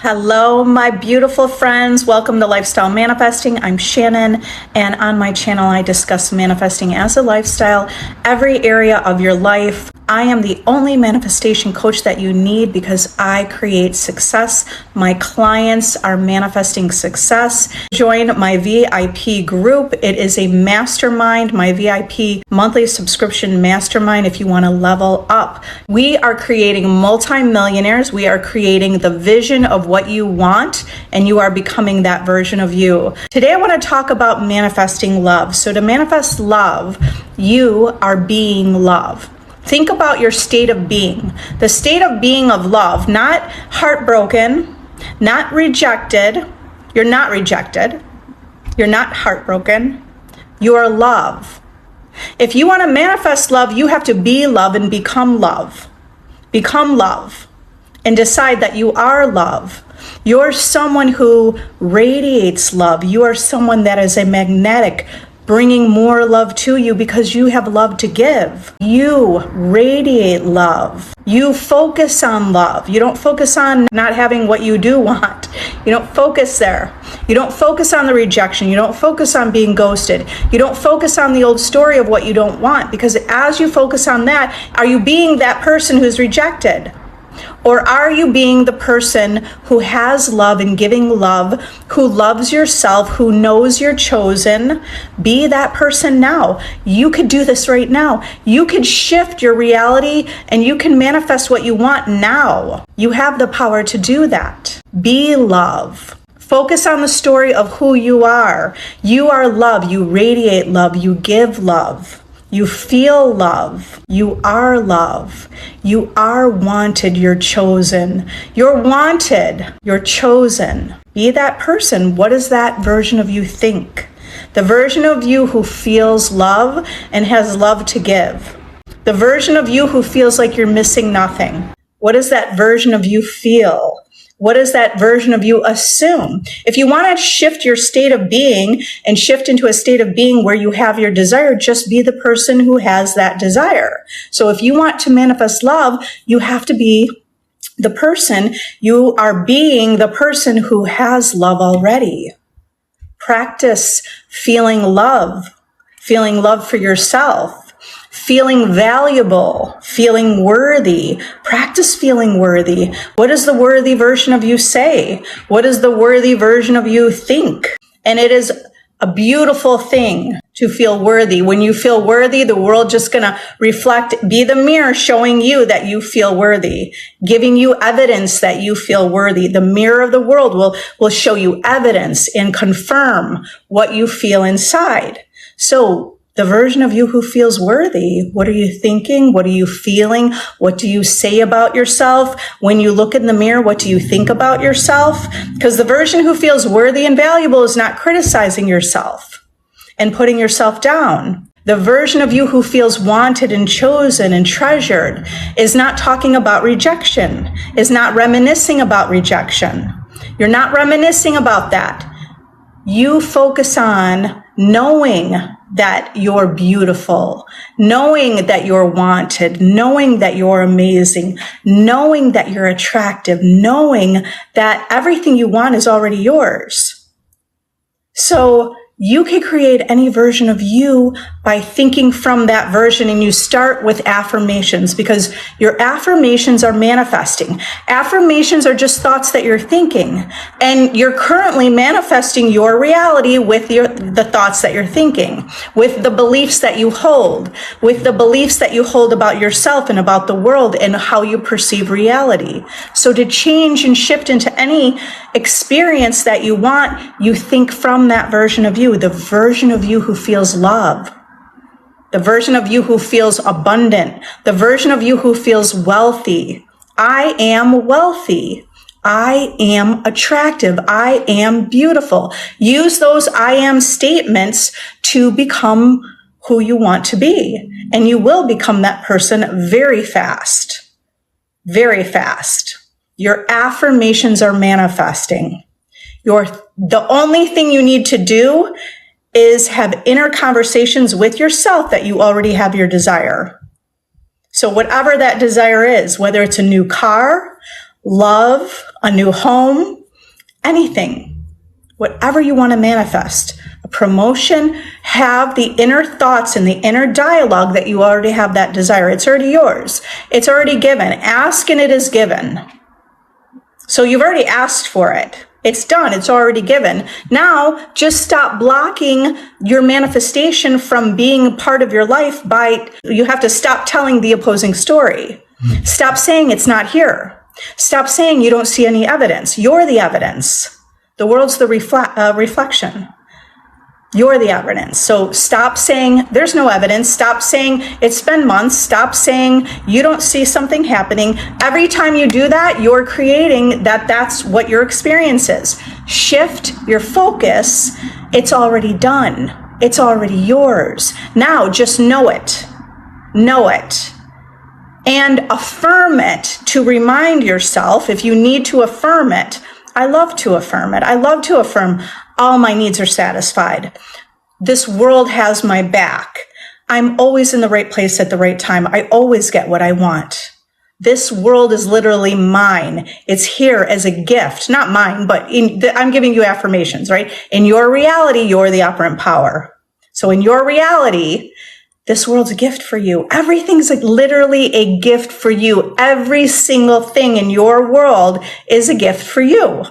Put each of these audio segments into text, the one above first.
Hello, my beautiful friends. Welcome to Lifestyle Manifesting. I'm Shannon, and on my channel, I discuss manifesting as a lifestyle, every area of your life. I am the only manifestation coach that you need because I create success. My clients are manifesting success. Join my VIP group. It is a mastermind, my VIP monthly subscription mastermind if you want to level up. We are creating multimillionaires. We are creating the vision of what you want, and you are becoming that version of you. Today, I want to talk about manifesting love. So to manifest love, you are being love. Think about your state of being, the state of being of love, not heartbroken, not rejected. You're not rejected. You're not heartbroken. You are love. If you want to manifest love, you have to be love and become love. Become love and decide that you are love. You're someone who radiates love. You are someone that is a magnetic, bringing more love to you because you have love to give. You radiate love. You focus on love. You don't focus on not having what you do want. You don't focus there. You don't focus on the rejection. You don't focus on being ghosted. You don't focus on the old story of what you don't want, because as you focus on that, are you being that person who's rejected? Or are you being the person who has love and giving love, who loves yourself, who knows you're chosen? Be that person now. You could do this right now. You could shift your reality and you can manifest what you want now. You have the power to do that. Be love. Focus on the story of who you are. You are love. You radiate love. You give love. You feel love. You are love. You are wanted. You're chosen. You're wanted. You're chosen. Be that person. What does that version of you think? The version of you who feels love and has love to give. The version of you who feels like you're missing nothing. What does that version of you feel? What does that version of you assume? If you want to shift your state of being and shift into a state of being where you have your desire, just be the person who has that desire. So if you want to manifest love, you have to be the person. You are being the person who has love already. Practice feeling love for yourself. Feeling valuable, feeling worthy. Practice feeling worthy. What does the worthy version of you say? What does the worthy version of you think? And it is a beautiful thing to feel worthy. When you feel worthy, the world just gonna reflect, be the mirror showing you that you feel worthy, giving you evidence that you feel worthy. The mirror of the world will show you evidence and confirm what you feel inside. So the version of you who feels worthy, what are you thinking? What are you feeling? What do you say about yourself? When you look in the mirror, what do you think about yourself? Because the version who feels worthy and valuable is not criticizing yourself and putting yourself down. The version of you who feels wanted and chosen and treasured is not talking about rejection, is not reminiscing about rejection. You're not reminiscing about that. You focus on knowing that you're beautiful, knowing that you're wanted, knowing that you're amazing, knowing that you're attractive, knowing that everything you want is already yours. So you can create any version of you by thinking from that version, and you start with affirmations because your affirmations are manifesting. Affirmations are just thoughts that you're thinking, and you're currently manifesting your reality with the thoughts that you're thinking, with the beliefs that you hold, with the beliefs that you hold about yourself and about the world and how you perceive reality. So to change and shift into any experience that you want, you think from that version of you, the version of you who feels love, the version of you who feels abundant, the version of you who feels wealthy. I am wealthy. I am attractive. I am beautiful. Use those I am statements to become who you want to be. And you will become that person very fast. Very fast. Your affirmations are manifesting. The only thing you need to do is have inner conversations with yourself that you already have your desire. So whatever that desire is, whether it's a new car, love, a new home, anything, whatever you want to manifest, a promotion, have the inner thoughts and the inner dialogue that you already have that desire. It's already yours. It's already given. Ask and it is given. So you've already asked for it. It's done. It's already given. Now, just stop blocking your manifestation from being part of your life you have to stop telling the opposing story. Stop saying it's not here. Stop saying you don't see any evidence. You're the evidence. The world's the reflection. You're the evidence. So stop saying there's no evidence. Stop saying it's been months. Stop saying you don't see something happening. Every time you do that, you're creating that's what your experience is. Shift your focus. It's already done. It's already yours. Now just know it. Know it. And affirm it to remind yourself if you need to affirm it. I love to affirm it. I love to affirm all my needs are satisfied. This world has my back. I'm always in the right place at the right time. I always get what I want. This world is literally mine. It's here as a gift. Not mine, but I'm giving you affirmations, right? In your reality, you're the operant power. So in your reality, this world's a gift for you. Everything's literally a gift for you. Every single thing in your world is a gift for you.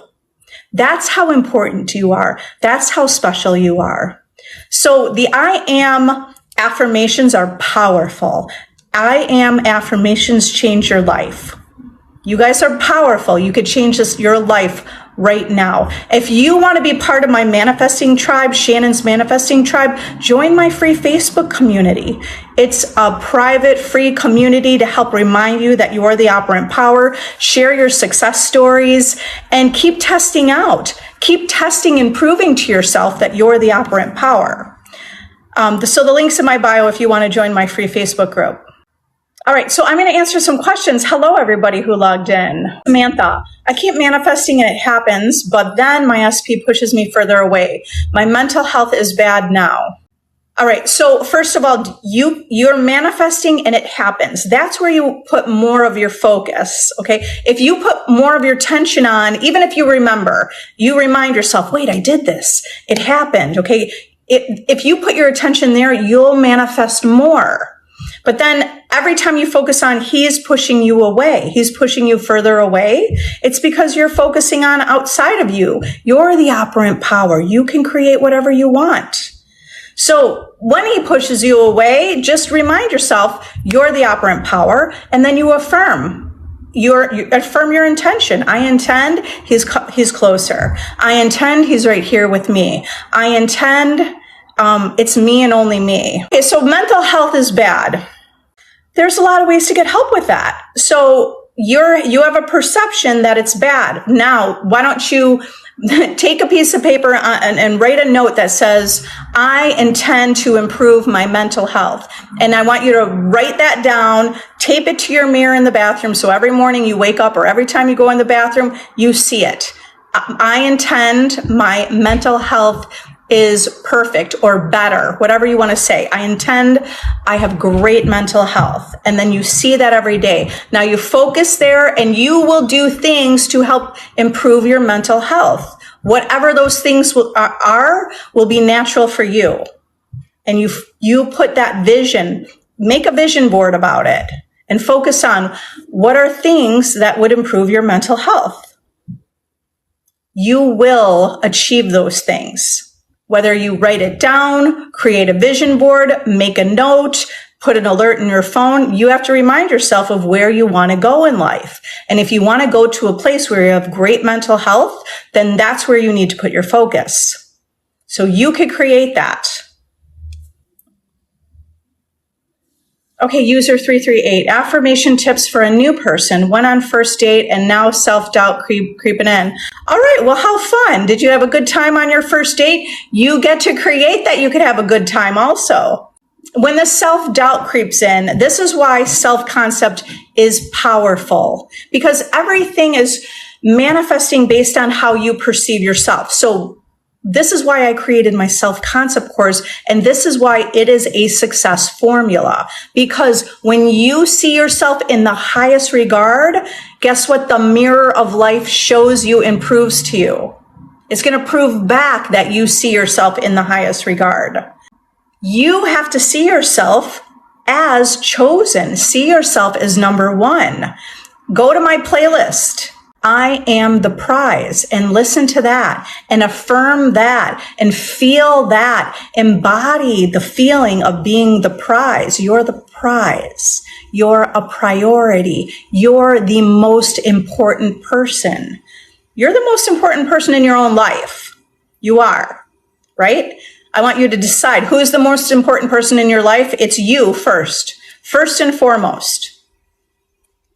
That's how important you are. That's how special you are. So the I am affirmations are powerful. I am affirmations change your life. You guys are powerful. You could change your life right now. If you want to be part of my manifesting tribe, Shannon's manifesting tribe, join my free Facebook community. It's a private, free community to help remind you that you are the operant power. Share your success stories and keep testing out. Keep testing and proving to yourself that you're the operant power. So the link's in my bio if you want to join my free Facebook group. All right, so I'm going to answer some questions. Hello, everybody who logged in. Samantha, I keep manifesting and it happens, but then my SP pushes me further away. My mental health is bad now. All right, so first of all, you're manifesting and it happens. That's where you put more of your focus, okay? If you put more of your attention on, even if you remind yourself, wait, I did this. It happened, okay? If you put your attention there, you'll manifest more. But then every time you focus on he's pushing you away, he's pushing you further away, it's because you're focusing on outside of you. You're the operant power. You can create whatever you want. So when he pushes you away, just remind yourself you're the operant power, and then you affirm. You affirm your intention. I intend he's closer. I intend he's right here with me. I intend it's me and only me. Okay, so mental health is bad. There's a lot of ways to get help with that. So you have a perception that it's bad. Now, why don't you take a piece of paper and write a note that says, I intend to improve my mental health. And I want you to write that down, tape it to your mirror in the bathroom. So every morning you wake up or every time you go in the bathroom, you see it. I intend my mental health is perfect or better, whatever you want to say. I intend I have great mental health. And then you see that every day. Now you focus there and you will do things to help improve your mental health. Whatever those things will be natural for you. And you put that vision, make a vision board about it and focus on what are things that would improve your mental health. You will achieve those things. Whether you write it down, create a vision board, make a note, put an alert in your phone, you have to remind yourself of where you want to go in life. And if you want to go to a place where you have great mental health, then that's where you need to put your focus. So you could create that. Okay, user 338, affirmation tips for a new person, went on first date and now self-doubt creeping in. All right, well, how fun. Did you have a good time on your first date? You get to create that you could have a good time also. When the self-doubt creeps in, this is why self-concept is powerful, because everything is manifesting based on how you perceive yourself. So This is why I created my self-concept course, and this is why it is a success formula. Because when you see yourself in the highest regard, guess what the mirror of life shows you and proves to you? It's going to prove back that you see yourself in the highest regard. You have to see yourself as chosen. See yourself as number one. Go to my playlist. I am the prize, and listen to that and affirm that and feel that. Embody the feeling of being the prize. You're the prize. You're a priority. You're the most important person. You're the most important person in your own life. You are, right? I want you to decide who's the most important person in your life. It's you first and foremost.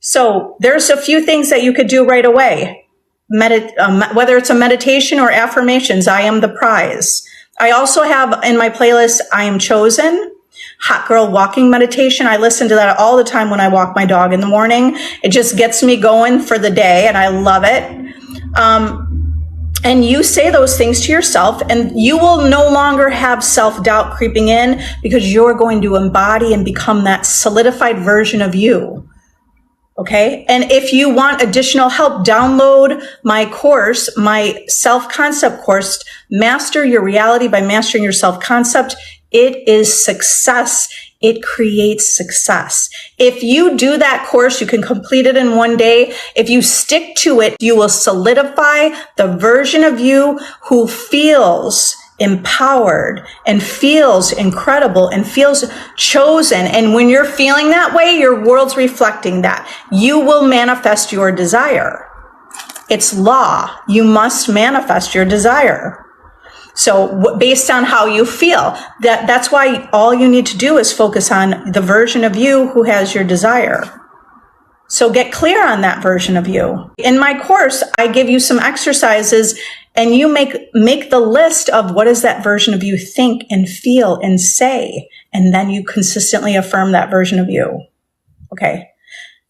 So there's a few things that you could do right away. Whether it's a meditation or affirmations, I am the prize. I also have in my playlist, I am chosen, hot girl walking meditation. I listen to that all the time when I walk my dog in the morning. It just gets me going for the day, and I love it. And you say those things to yourself, and you will no longer have self-doubt creeping in, because you're going to embody and become that solidified version of you. Okay. And if you want additional help, download my course, my self-concept course, Master Your Reality by Mastering Your Self-Concept. It is success. It creates success. If you do that course, you can complete it in one day. If you stick to it, you will solidify the version of you who feels empowered and feels incredible and feels chosen. And when you're feeling that way, your world's reflecting that. You will manifest your desire. It's law. You must manifest your desire. So based on how you feel, that's why all you need to do is focus on the version of you who has your desire. So get clear on that version of you. In my course, I give you some exercises, and you make the list of what does that version of you think and feel and say, and then you consistently affirm that version of you. Okay.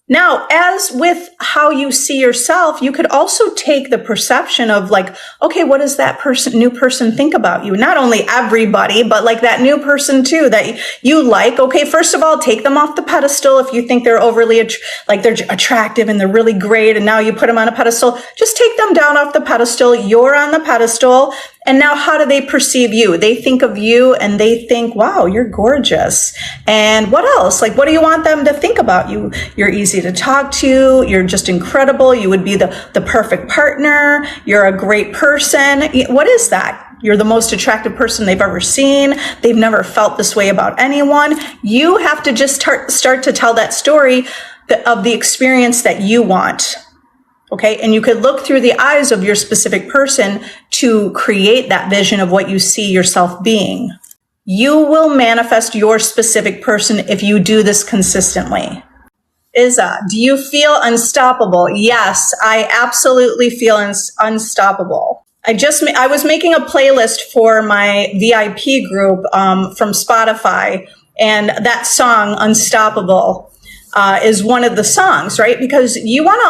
Now, as with how you see yourself, you could also take the perception of like, okay, what does that new person think about you? Not only everybody, but like that new person too, that you like. Okay, first of all, take them off the pedestal. If you think they're overly, they're attractive and they're really great, and now you put them on a pedestal, just take them down off the pedestal. You're on the pedestal. And now how do they perceive you? They think of you and they think, wow, you're gorgeous. And what else? Like, what do you want them to think about you? You're easy to talk to. You're just incredible. You would be the perfect partner. You're a great person. What is that? You're the most attractive person they've ever seen. They've never felt this way about anyone. You have to just start to tell that story of the experience that you want. Okay. And you could look through the eyes of your specific person to create that vision of what you see yourself being. You will manifest your specific person if you do this consistently. Isa, do you feel unstoppable? Yes, I absolutely feel unstoppable. I was making a playlist for my VIP group from Spotify, and that song, Unstoppable, is one of the songs, right? Because you want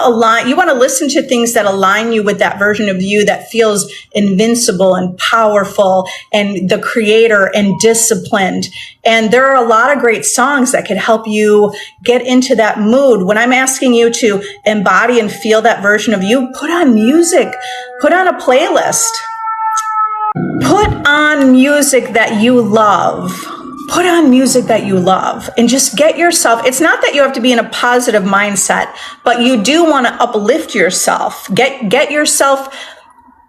to listen to things that align you with that version of you that feels invincible and powerful and the creator and disciplined. And there are a lot of great songs that could help you get into that mood. When I'm asking you to embody and feel that version of you, put on music, put on a playlist, put on music that you love. Put on music that you love and just get yourself. It's not that you have to be in a positive mindset, but you do want to uplift yourself. Get yourself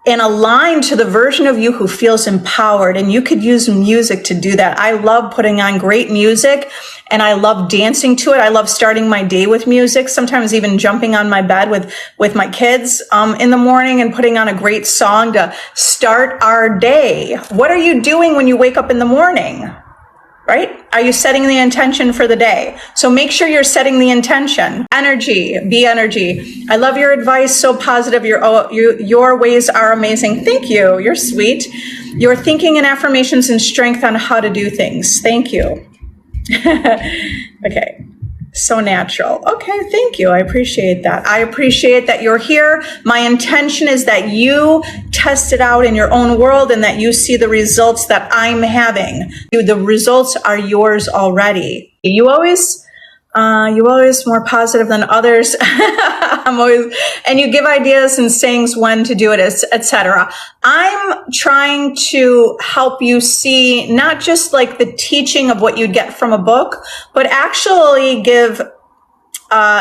and align to the version of you who feels empowered. And you could use music to do that. I love putting on great music and I love dancing to it. I love starting my day with music, sometimes even jumping on my bed with my kids in the morning and putting on a great song to start our day. What are you doing when you wake up in the morning? Right? Are you setting the intention for the day? So make sure you're setting the intention. Energy, be energy. I love your advice. So positive. Your ways are amazing. Thank you. You're sweet. Your thinking and affirmations and strength on how to do things. Thank you. Okay. So natural. Okay, thank you. I appreciate that. I appreciate that you're here. My intention is that you test it out in your own world and that you see the results that I'm having. The results are yours already. You always more positive than others. And you give ideas and sayings when to do it, etc. I'm trying to help you see not just like the teaching of what you'd get from a book, but actually give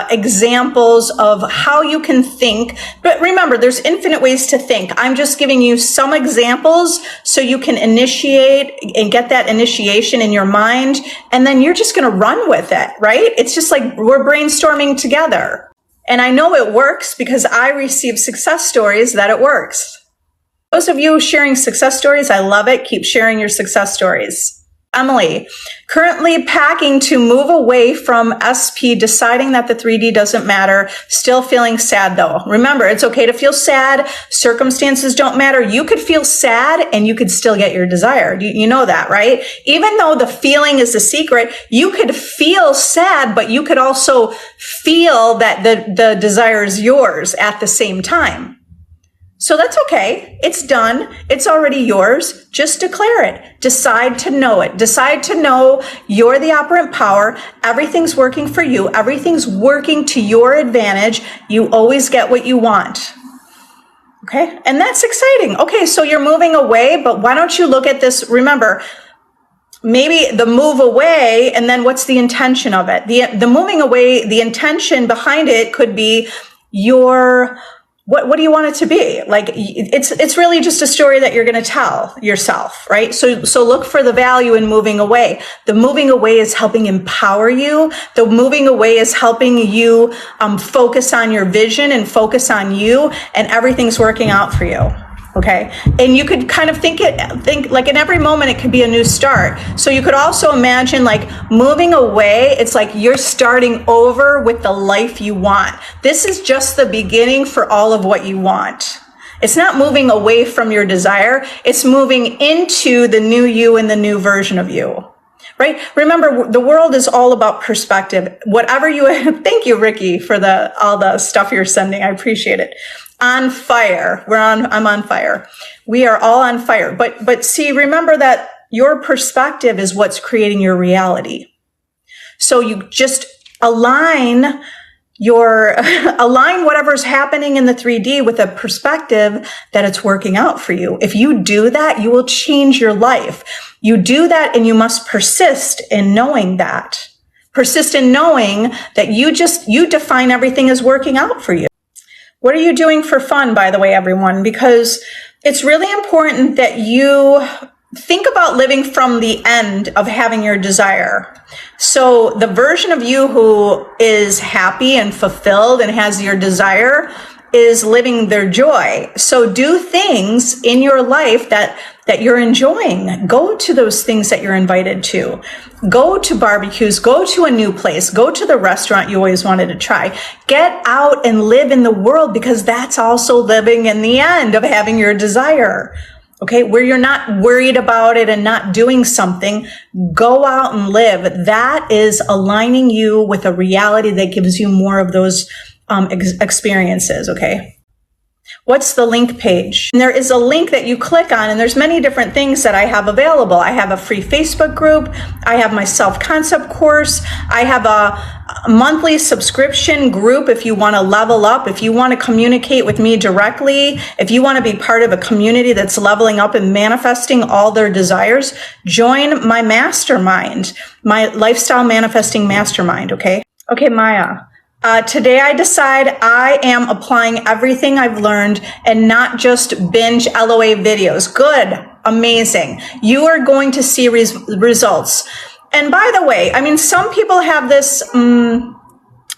examples of how you can think. But remember, there's infinite ways to think. I'm just giving you some examples so you can initiate and get that initiation in your mind. And then you're just going to run with it, right? It's just like we're brainstorming together. And I know it works because I receive success stories that it works. Those of you sharing success stories, I love it. Keep sharing your success stories. Emily, currently packing to move away from SP, deciding that the 3D doesn't matter, still feeling sad though. Remember, it's okay to feel sad. Circumstances don't matter. You could feel sad and you could still get your desire. You know that, right? Even though the feeling is the secret, you could feel sad, but you could also feel that the desire is yours at the same time. So that's okay. It's done. It's already yours. Just declare it. Decide to know it. Decide to know you're the operant power. Everything's working for you. Everything's working to your advantage. You always get what you want. Okay? And that's exciting. Okay, so you're moving away, but why don't you look at this? Remember, maybe the move away, and then what's the intention of it? The moving away, the intention behind it could be your... What do you want it to be? Like, it's really just a story that you're going to tell yourself, right? So look for the value in moving away. The moving away is helping empower you. The moving away is helping you focus on your vision and focus on you, and everything's working out for you. Okay. And you could kind of think like in every moment, it could be a new start. So you could also imagine like moving away. It's like you're starting over with the life you want. This is just the beginning for all of what you want. It's not moving away from your desire. It's moving into the new you and the new version of you. Right? Remember, the world is all about perspective. Whatever you, thank you, Ricky, for all the stuff you're sending. I appreciate it. On fire. I'm on fire. We are all on fire. But see, remember that your perspective is what's creating your reality. So you just align whatever's happening in the 3D with a perspective that it's working out for you. If you do that, you will change your life. You do that, and you must persist in knowing that. Persist in knowing that you define everything as working out for you. What are you doing for fun, by the way, everyone? Because it's really important that you think about living from the end of having your desire. So the version of you who is happy and fulfilled and has your desire is living their joy. So do things in your life that you're enjoying. Go to those things that you're invited to. Go to barbecues, go to a new place, go to the restaurant you always wanted to try. Get out and live in the world, because that's also living in the end of having your desire. Okay, where you're not worried about it and not doing something, go out and live. That is aligning you with a reality that gives you more of those experiences, okay? What's the link page? And there is a link that you click on, and there's many different things that I have available. I have a free Facebook group. I have my self-concept course. I have a monthly subscription group if you want to level up, if you want to communicate with me directly, if you want to be part of a community that's leveling up and manifesting all their desires, join my mastermind, my lifestyle manifesting mastermind, okay? Okay, Maya. Today I decide I am applying everything I've learned and not just binge LOA videos. Good. Amazing. You are going to see results. And by the way, I mean, some people have this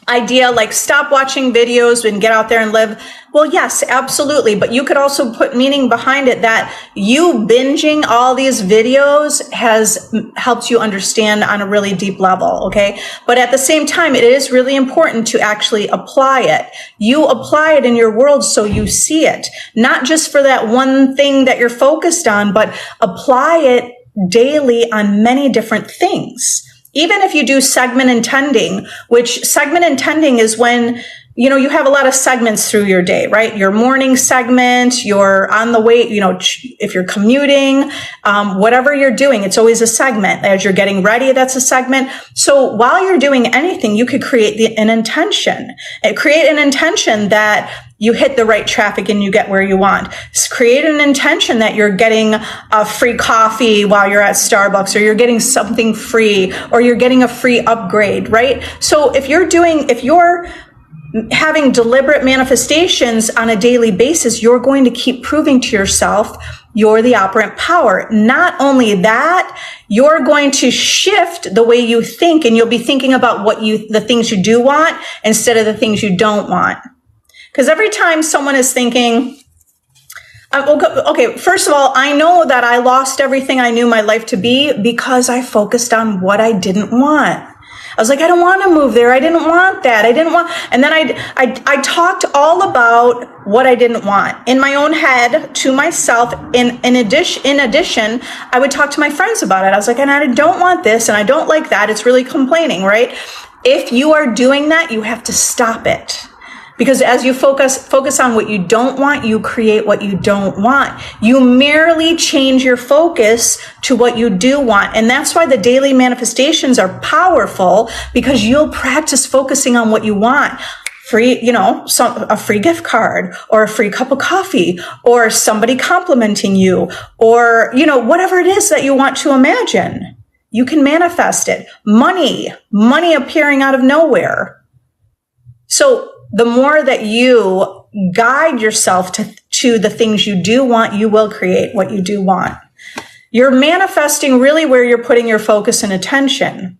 idea like stop watching videos and get out there and live. Well, yes, absolutely. But you could also put meaning behind it that you binging all these videos has helped you understand on a really deep level. Okay. But at the same time, it is really important to actually apply it. You apply it in your world so you see it, not just for that one thing that you're focused on, but apply it daily on many different things Even if you do segment intending, which segment intending is when, you have a lot of segments through your day, right? Your morning segment, your on the way, if you're commuting, whatever you're doing, it's always a segment. As you're getting ready, that's a segment. So while you're doing anything, you could create an intention. Create an intention that you hit the right traffic and you get where you want. Create an intention that you're getting a free coffee while you're at Starbucks, or you're getting something free, or you're getting a free upgrade, right? So if you're having deliberate manifestations on a daily basis, you're going to keep proving to yourself you're the operant power. Not only that, you're going to shift the way you think, and you'll be thinking about the things you do want instead of the things you don't want. Because every time someone is thinking, okay, first of all, I know that I lost everything I knew my life to be because I focused on what I didn't want. I was like, I don't want to move there. I didn't want that. And then I talked all about what I didn't want in my own head to myself. In addition, I would talk to my friends about it. I was like, and I don't want this, and I don't like that. It's really complaining, right? If you are doing that, you have to stop it. Because as you focus on what you don't want, you create what you don't want. You merely change your focus to what you do want. And that's why the daily manifestations are powerful, because you'll practice focusing on what you want. A free gift card, or a free cup of coffee, or somebody complimenting you, or, whatever it is that you want to imagine. You can manifest it. Money appearing out of nowhere. So the more that you guide yourself to the things you do want, you will create what you do want. You're manifesting really where you're putting your focus and attention.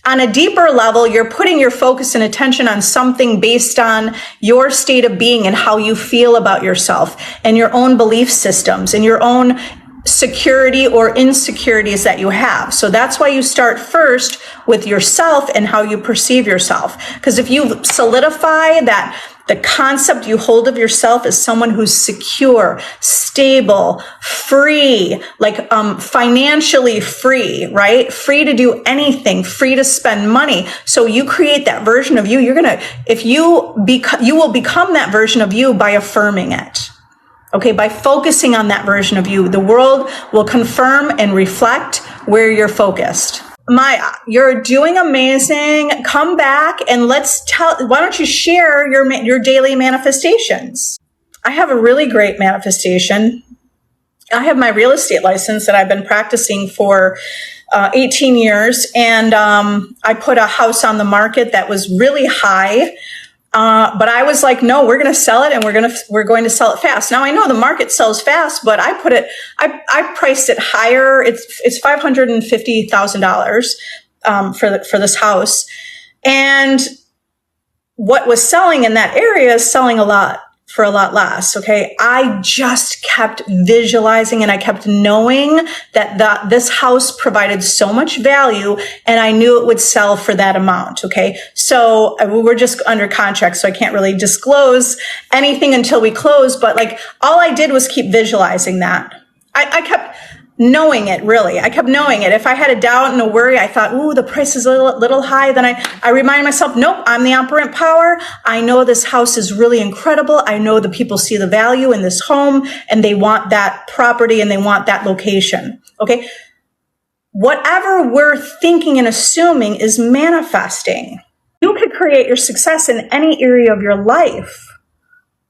On a deeper level, you're putting your focus and attention on something based on your state of being and how you feel about yourself, and your own belief systems, and your own security or insecurities that you have. So that's why you start first with yourself and how you perceive yourself. Because if you solidify that the concept you hold of yourself as someone who's secure, stable, free, like financially free, right? Free to do anything, free to spend money. So you create that version of you. You will become that version of you by affirming it. Okay, by focusing on that version of you, the world will confirm and reflect where you're focused. You're doing amazing. Come back and why don't you share your daily manifestations? I have a really great manifestation. I have my real estate license that I've been practicing for 18 years. And I put a house on the market that was really high. But I was like, no, we're going to sell it, and we're going to sell it fast. Now I know the market sells fast, but I priced it higher. It's $550,000 for this house. And what was selling in that area is selling for a lot less. Okay. I just kept visualizing, and I kept knowing that this house provided so much value, and I knew it would sell for that amount. Okay. So we're just under contract, so I can't really disclose anything until we close, but all I did was keep visualizing that. I kept knowing it, really. I kept knowing it. If I had a doubt and a worry, I thought, ooh, the price is a little high. Then I remind myself, nope, I'm the operant power. I know this house is really incredible. I know the people see the value in this home, and they want that property, and they want that location. Okay. Whatever we're thinking and assuming is manifesting. You could create your success in any area of your life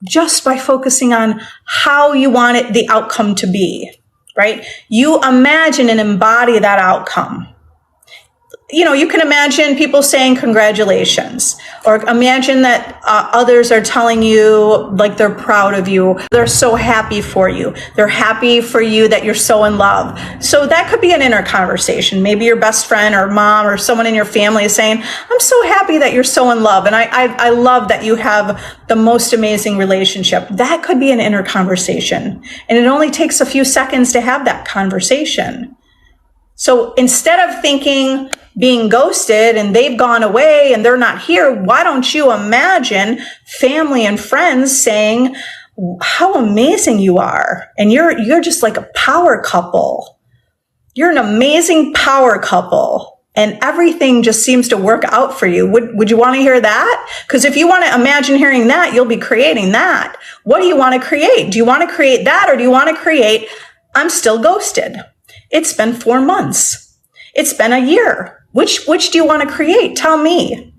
just by focusing on how you want the outcome to be. Right? You imagine and embody that outcome. You can imagine people saying congratulations, or imagine that others are telling you they're proud of you. They're so happy for you. They're happy for you that you're so in love. So that could be an inner conversation. Maybe your best friend or mom or someone in your family is saying, I'm so happy that you're so in love. And I love that you have the most amazing relationship. That could be an inner conversation. And it only takes a few seconds to have that conversation. So instead of thinking being ghosted and they've gone away and they're not here, why don't you imagine family and friends saying how amazing you are, and you're just like a power couple. You're an amazing power couple, and everything just seems to work out for you. Would you want to hear that? Because if you want to imagine hearing that, you'll be creating that. What do you want to create? Do you want to create that, or do you want to create, I'm still ghosted? It's been 4 months. It's been a year. Which do you want to create? Tell me.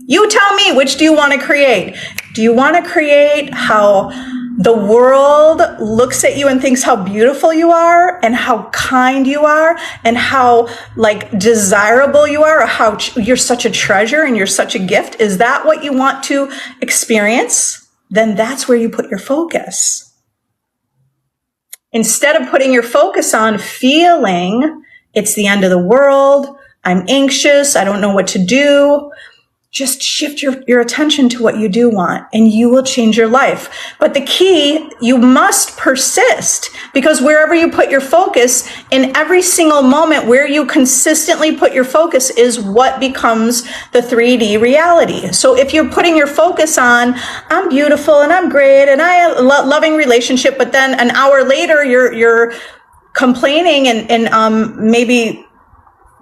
You tell me, which do you want to create? Do you want to create how the world looks at you and thinks how beautiful you are and how kind you are and how like desirable you are, or how you're such a treasure and you're such a gift? Is that what you want to experience? Then that's where you put your focus. Instead of putting your focus on feeling it's the end of the world, I'm anxious, I don't know what to do, just shift your attention to what you do want, and you will change your life. But the key, you must persist, because wherever you put your focus, in every single moment where you consistently put your focus is what becomes the 3D reality. So if you're putting your focus on, I'm beautiful and I'm great and I loving relationship, but then an hour later you're complaining and maybe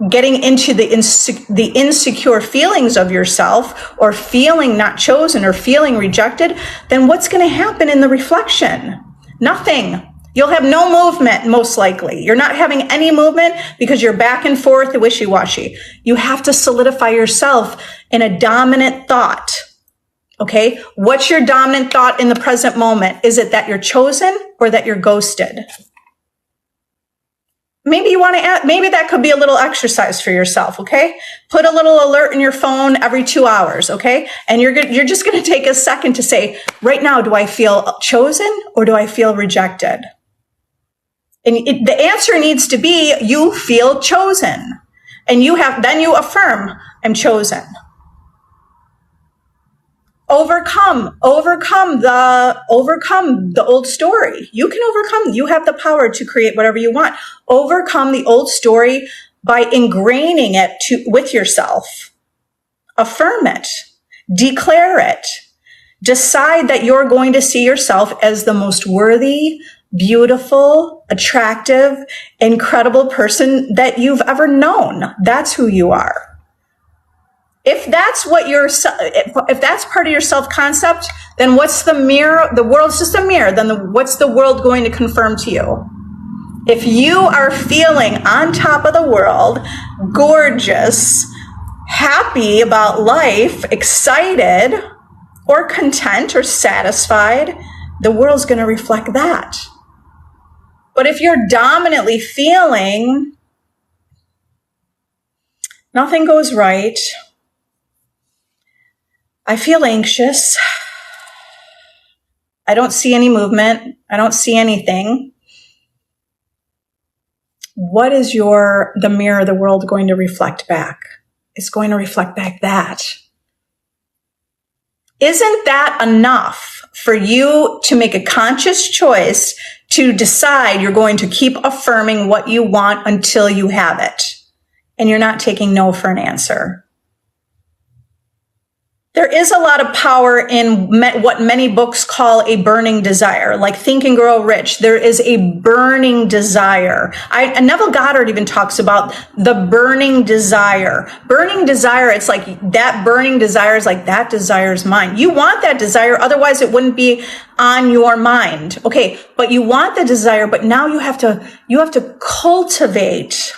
getting into the insecure feelings of yourself, or feeling not chosen or feeling rejected, then what's going to happen in the reflection? Nothing. You'll have no movement, most likely. You're not having any movement because you're back and forth, wishy-washy. You have to solidify yourself in a dominant thought. Okay? What's your dominant thought in the present moment? Is it that you're chosen or that you're ghosted? Maybe you want to add, maybe that could be a little exercise for yourself, okay? Put a little alert in your phone every 2 hours, okay? And you're just going to take a second to say, right now, do I feel chosen or do I feel rejected? And the answer needs to be, you feel chosen. And then you affirm, I'm chosen. Overcome the old story. You can overcome. You have the power to create whatever you want. Overcome the old story by ingraining it with yourself. Affirm it. Declare it. Decide that you're going to see yourself as the most worthy, beautiful, attractive, incredible person that you've ever known. That's who you are. If that's if that's part of your self-concept, then what's the mirror? The world's just a mirror. Then what's the world going to confirm to you? If you are feeling on top of the world, gorgeous, happy about life, excited, or content or satisfied, the world's going to reflect that. But if you're dominantly feeling nothing goes right, I feel anxious, I don't see any movement, I don't see anything, what is the mirror of the world going to reflect back? It's going to reflect back that. Isn't that enough for you to make a conscious choice to decide you're going to keep affirming what you want until you have it, and you're not taking no for an answer? There is a lot of power in what many books call a burning desire, like Think and Grow Rich. There is a burning desire. Neville Goddard even talks about the burning desire. Burning desire, it's like that burning desire is like, that desire is mine. You want that desire, otherwise it wouldn't be on your mind. Okay, but you want the desire, but now you have to cultivate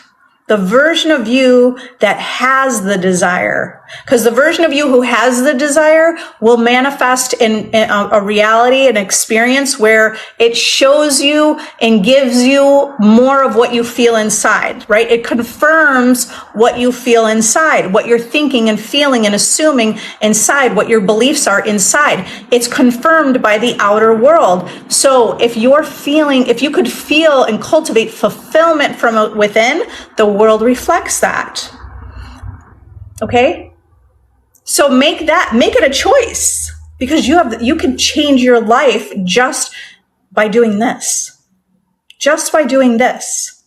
the version of you that has the desire. Because the version of you who has the desire will manifest in a reality, an experience where it shows you and gives you more of what you feel inside, right? It confirms what you feel inside, what you're thinking and feeling and assuming inside, what your beliefs are inside. It's confirmed by the outer world. So if you could feel and cultivate fulfillment from within, the world reflects that. Okay? So make it a choice, because you can change your life just by doing this. Just by doing this.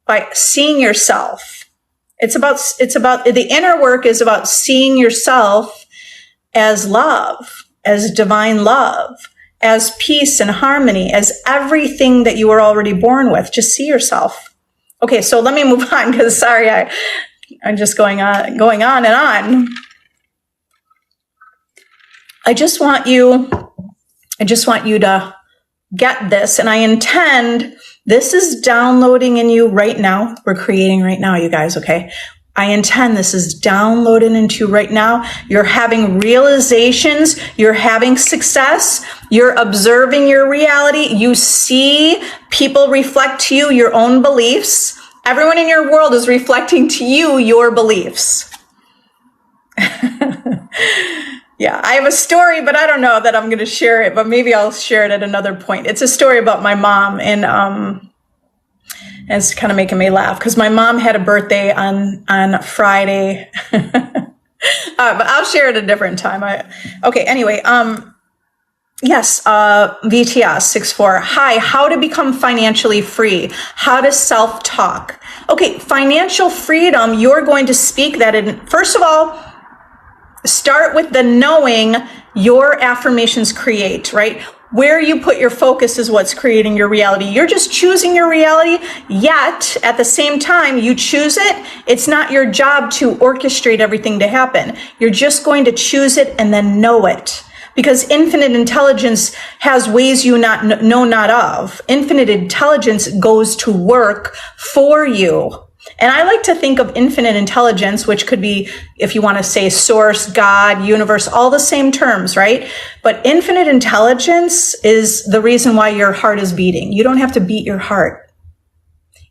By seeing yourself. It's about the inner work is about seeing yourself as love, as divine love, as peace and harmony, as everything that you were already born with. Just see yourself. Okay, so let me move on, because sorry, I'm just going on and on. I just want you to get this, and I intend, this is downloading in you right now. We're creating right now, you guys, okay? I intend this is downloaded into you right now. You're having realizations. You're having success. You're observing your reality. You see people reflect to you your own beliefs. Everyone in your world is reflecting to you your beliefs. Yeah, I have a story, but I don't know that I'm going to share it, but maybe I'll share it at another point. It's a story about my mom, and it's kind of making me laugh because my mom had a birthday on Friday. But I'll share it a different time. Anyway, yes, VTS 64. Hi, how to become financially free, how to self-talk. Okay, financial freedom, you're going to speak that in, first of all, start with the knowing your affirmations create, right? Where you put your focus is what's creating your reality. You're just choosing your reality, yet at the same time you choose it. It's not your job to orchestrate everything to happen. You're just going to choose it and then know it. Because infinite intelligence has ways you know not of. Infinite intelligence goes to work for you. And I like to think of infinite intelligence, which could be, if you want to say source, God, universe, all the same terms, right? But infinite intelligence is the reason why your heart is beating. You don't have to beat your heart.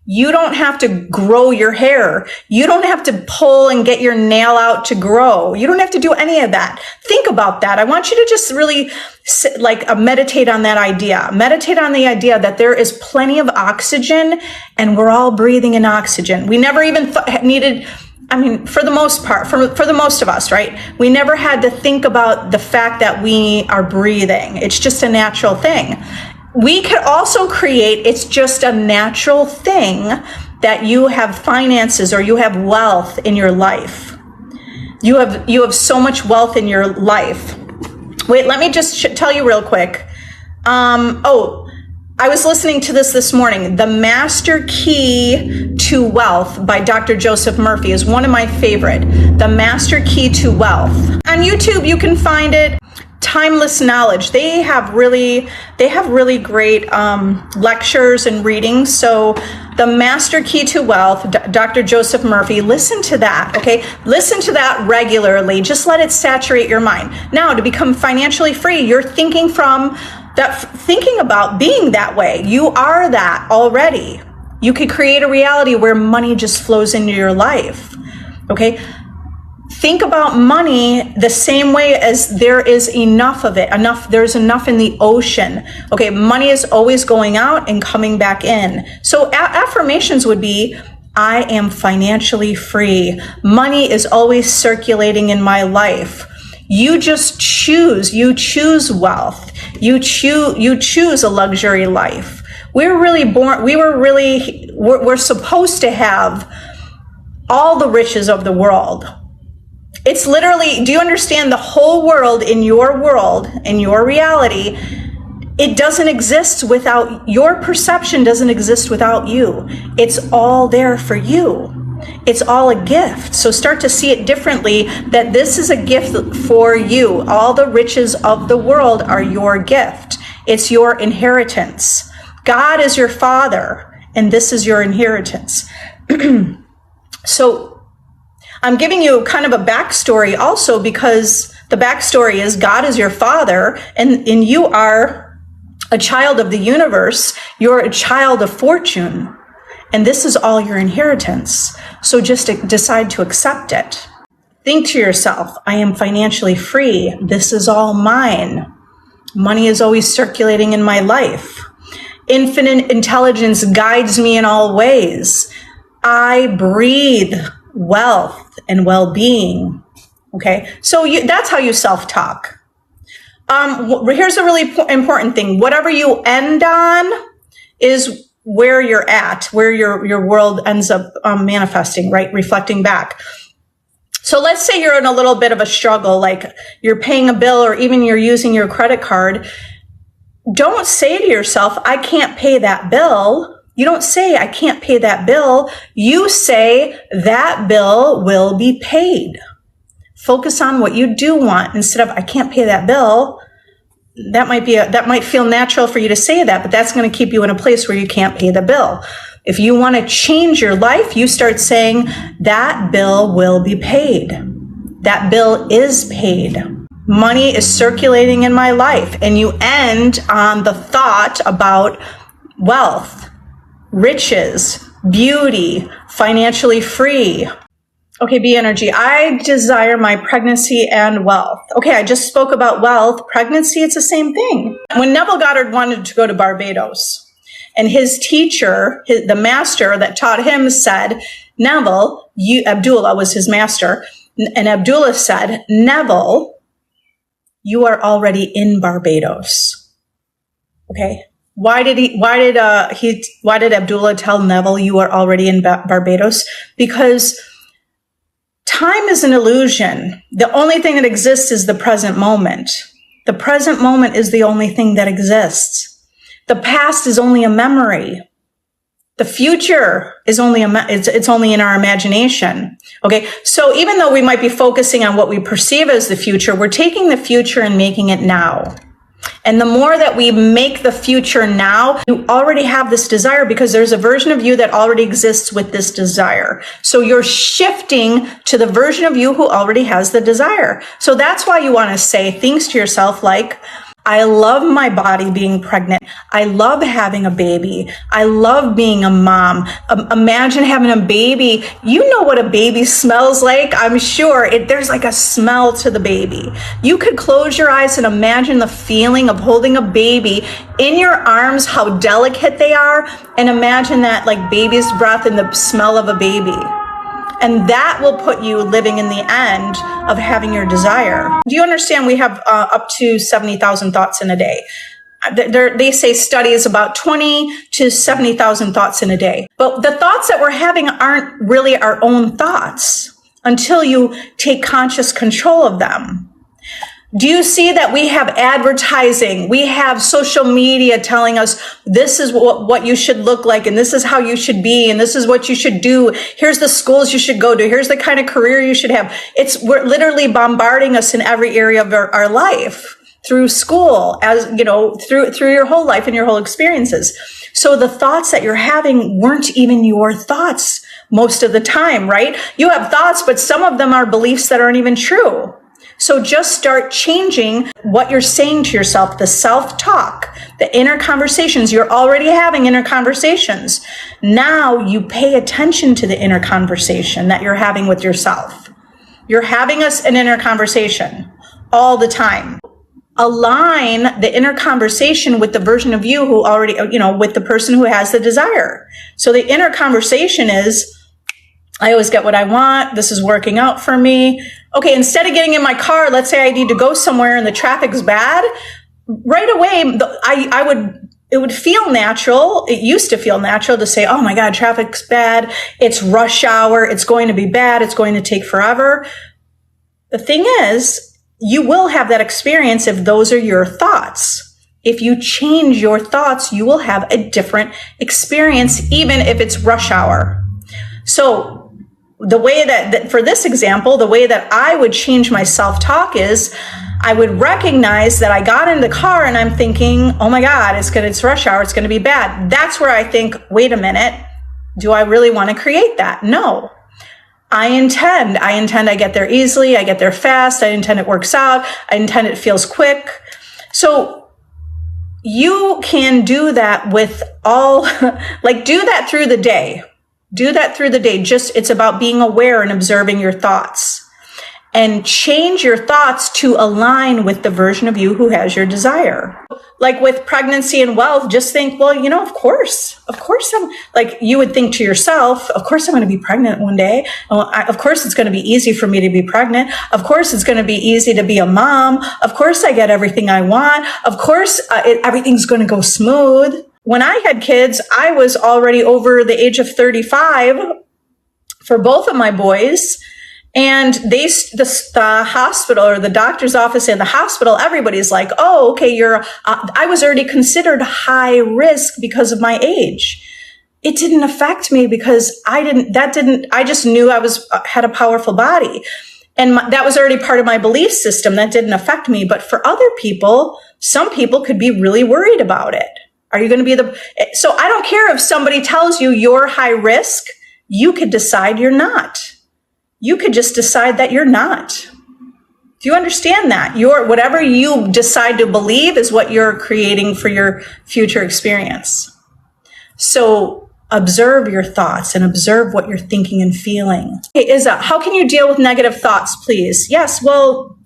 You don't have to grow your hair. You don't have to pull and get your nail out to grow. You don't have to do any of that. Think about that. I want you to just really meditate on that idea. Meditate on the idea that there is plenty of oxygen and we're all breathing in oxygen. We never even needed, for the most part, for the most of us, right? We never had to think about the fact that we are breathing. It's just a natural thing. We could also create, it's just a natural thing that you have finances or you have wealth in your life. You have so much wealth in your life. Wait, let me just tell you real quick. I was listening to this morning. The Master Key to Wealth by Dr. Joseph Murphy is one of my favorite. The Master Key to Wealth. On YouTube, you can find it. Timeless Knowledge. They have really great lectures and readings. So the Master Key to Wealth, Dr. Joseph Murphy, listen to that, okay? Listen to that regularly. Just let it saturate your mind. Now, to become financially free, you're thinking about being that way. You are that already. You could create a reality where money just flows into your life, okay? Think about money the same way as there is enough of it. There's enough in the ocean. Okay, money is always going out and coming back in. So affirmations would be, I am financially free. Money is always circulating in my life. You just choose. You choose wealth. You choose a luxury life. We're supposed to have all the riches of the world. It's literally, do you understand, the whole world, in your reality, it doesn't exist without, your perception doesn't exist without you. It's all there for you. It's all a gift. So start to see it differently, that this is a gift for you. All the riches of the world are your gift. It's your inheritance. God is your father, and this is your inheritance. So I'm giving you kind of a backstory also, because the backstory is God is your father, and you are a child of the universe. You're a child of fortune, and this is all your inheritance. So just decide to accept it. Think to yourself, I am financially free. This is all mine. Money is always circulating in my life. Infinite intelligence guides me in all ways. I breathe wealth and well-being. Okay, so that's how you self-talk. Here's a really important thing. Whatever you end on is where you're at, where your world ends up manifesting, right? Reflecting back. So let's say you're in a little bit of a struggle, like you're paying a bill or even you're using your credit card. Don't say to yourself, I can't pay that bill. You don't say, I can't pay that bill. You say, that bill will be paid. Focus on what you do want instead of, I can't pay that bill. That might feel natural for you to say that, but that's going to keep you in a place where you can't pay the bill. If you want to change your life, you start saying, that bill will be paid. That bill is paid. Money is circulating in my life. And you end on the thought about wealth, riches, beauty, financially free. Okay, B energy. I desire my pregnancy and wealth. Okay, I just spoke about wealth. Pregnancy, it's the same thing. When Neville Goddard wanted to go to Barbados, and his teacher, the master that taught him said, Neville, Abdullah was his master, and Abdullah said, Neville, you are already in Barbados. Okay. Why did Abdullah tell Neville you are already in Barbados? Because time is an illusion. The only thing that exists is the present moment. The present moment is the only thing that exists. The past is only a memory. The future is only it's only in our imagination. Okay. So even though we might be focusing on what we perceive as the future, we're taking the future and making it now. And the more that we make the future now, you already have this desire because there's a version of you that already exists with this desire. So you're shifting to the version of you who already has the desire. So that's why you want to say things to yourself like, I love my body being pregnant. I love having a baby. I love being a mom. Imagine having a baby. You know what a baby smells like. I'm sure there's like a smell to the baby. You could close your eyes and imagine the feeling of holding a baby in your arms, how delicate they are, and imagine that like baby's breath and the smell of a baby. And that will put you living in the end of having your desire. Do you understand we have up to 70,000 thoughts in a day? They say studies about 20 to 70,000 thoughts in a day. But the thoughts that we're having aren't really our own thoughts until you take conscious control of them. Do you see that we have advertising? We have social media telling us this is what you should look like, and this is how you should be, and this is what you should do. Here's the schools you should go to. Here's the kind of career you should have. We're literally bombarding us in every area of our life through school, as you know, through your whole life and your whole experiences. So the thoughts that you're having weren't even your thoughts most of the time, right? You have thoughts, but some of them are beliefs that aren't even true. So just start changing what you're saying to yourself, the self-talk, the inner conversations. You're already having inner conversations. Now you pay attention to the inner conversation that you're having with yourself. You're having an inner conversation all the time. Align the inner conversation with the version of you who already, with the person who has the desire. So the inner conversation is, I always get what I want. This is working out for me. Okay, instead of getting in my car, let's say I need to go somewhere and the traffic's bad, right away, it would feel natural. It used to feel natural to say, oh my God, traffic's bad. It's rush hour. It's going to be bad. It's going to take forever. The thing is, you will have that experience if those are your thoughts. If you change your thoughts, you will have a different experience, even if it's rush hour. So the way that for this example, the way that I would change my self-talk is I would recognize that I got in the car and I'm thinking, oh my God, it's rush hour. It's going to be bad. That's where I think, wait a minute. Do I really want to create that? No. I intend I get there easily. I get there fast. I intend it works out. I intend it feels quick. So you can do that with all, do that through the day. Do that through the day. It's about being aware and observing your thoughts. And change your thoughts to align with the version of you who has your desire. Like with pregnancy and wealth, just think, well, of course you would think to yourself, of course I'm going to be pregnant one day. Of course it's going to be easy for me to be pregnant. Of course it's going to be easy to be a mom. Of course I get everything I want. Of course everything's going to go smooth. When I had kids, I was already over the age of 35 for both of my boys. And the hospital or the doctor's office and the hospital, everybody's like, oh, okay, I was already considered high risk because of my age. it didn't affect me because I just knew had a powerful body. And that was already part of my belief system. That didn't affect me. But for other people, some people could be really worried about it. Are you going to be so I don't care if somebody tells you you're high risk. You could decide you're not. You could just decide that you're not. Do you understand that? Whatever you decide to believe is what you're creating for your future experience. So observe your thoughts and observe what you're thinking and feeling. Hey, Izza, how can you deal with negative thoughts, please? Yes, well,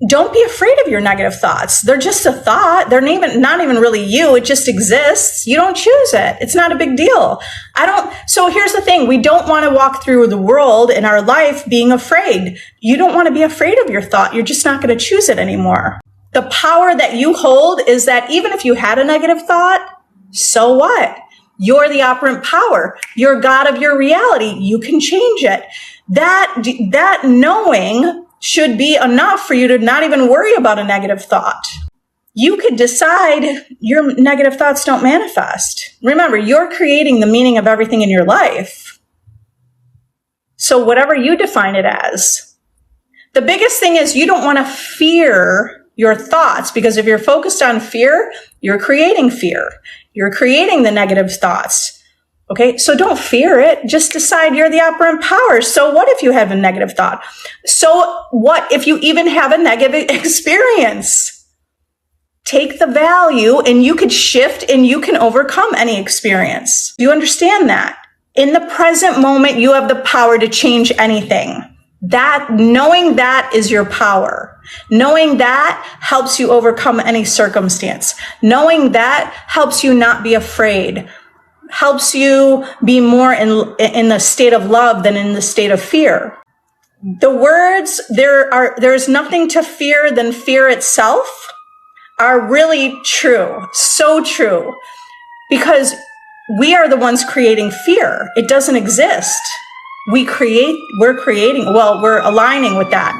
don't be afraid of your negative thoughts. They're just a thought. They're not even really you. It just exists. You don't choose it. It's not a big deal. So here's the thing. We don't want to walk through the world in our life being afraid. You don't want to be afraid of your thought. You're just not going to choose it anymore. The power that you hold is that even if you had a negative thought, so what? You're the operant power. You're God of your reality. You can change it. That knowing should be enough for you to not even worry about a negative thought. You could decide your negative thoughts don't manifest. Remember, you're creating the meaning of everything in your life. So whatever you define it as. The biggest thing is you don't want to fear your thoughts, because if you're focused on fear, you're creating fear. You're creating the negative thoughts. Okay, so don't fear it. Just decide you're the operant power. So what if you have a negative thought? So what if you even have a negative experience? Take the value and you could shift and you can overcome any experience. Do you understand that? In the present moment, you have the power to change anything. Knowing that is your power. Knowing that helps you overcome any circumstance. Knowing that helps you not be afraid. Helps you be more in the state of love than in the state of fear. The words, there's nothing to fear than fear itself, are really true. So true. Because we are the ones creating fear. It doesn't exist. We're aligning with that.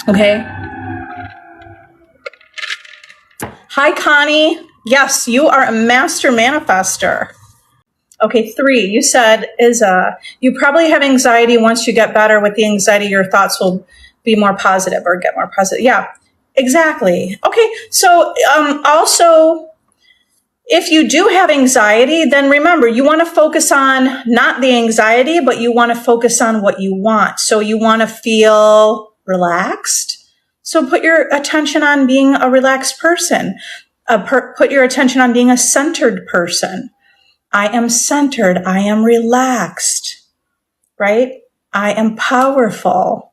Okay. Hi, Connie. Yes, you are a master manifester. Okay, 3, you said you probably have anxiety. Once you get better with the anxiety, your thoughts will be more positive or get more positive. Yeah, exactly. Okay, so also, if you do have anxiety, then remember, you want to focus on not the anxiety, but you want to focus on what you want. So you want to feel relaxed. So put your attention on being a relaxed person. Put your attention on being a centered person. I am centered. I am relaxed, right? I am powerful.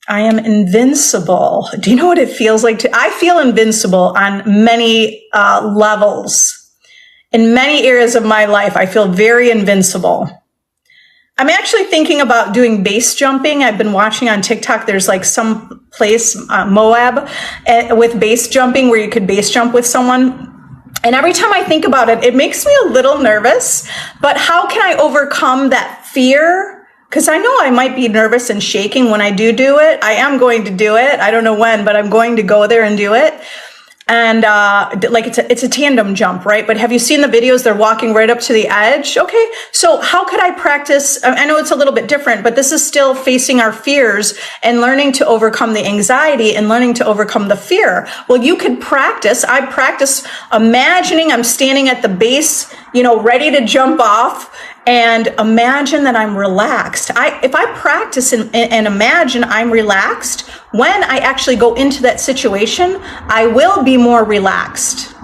I am invincible. Do you know what it feels like I feel invincible on many levels. In many areas of my life, I feel very invincible. I'm actually thinking about doing base jumping. I've been watching on TikTok. There's like some place, Moab, with base jumping where you could base jump with someone. And every time I think about it, it makes me a little nervous. But how can I overcome that fear? Because I know I might be nervous and shaking when I do it. I am going to do it. I don't know when, but I'm going to go there and do it. And like it's a tandem jump, right? But have you seen the videos? They're walking right up to the edge. Okay, so how could I practice? I know it's a little bit different, but this is still facing our fears and learning to overcome the anxiety and learning to overcome the fear. Well, you could practice. I practice imagining I'm standing at the base, ready to jump off, and imagine that I'm relaxed. If I practice and imagine I'm relaxed, when I actually go into that situation, I will be more relaxed.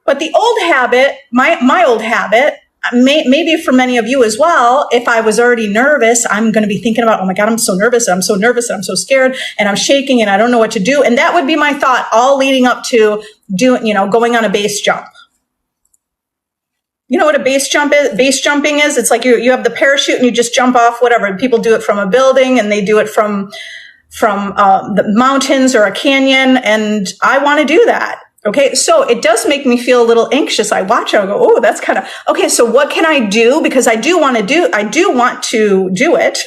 But the old habit, my old habit, maybe for many of you as well, if I was already nervous, I'm going to be thinking about, oh my God, I'm so nervous, and I'm so nervous, and I'm so scared, and I'm shaking, and I don't know what to do. And that would be my thought all leading up to going on a base jump. You know what a base jump is? Base jumping is, it's like you have the parachute and you just jump off whatever. People do it from a building and they do it from the mountains or a canyon. And I want to do that. Okay. So it does make me feel a little anxious. I watch it. I go, oh, that's kind of, okay. So what can I do? Because I do want to do it.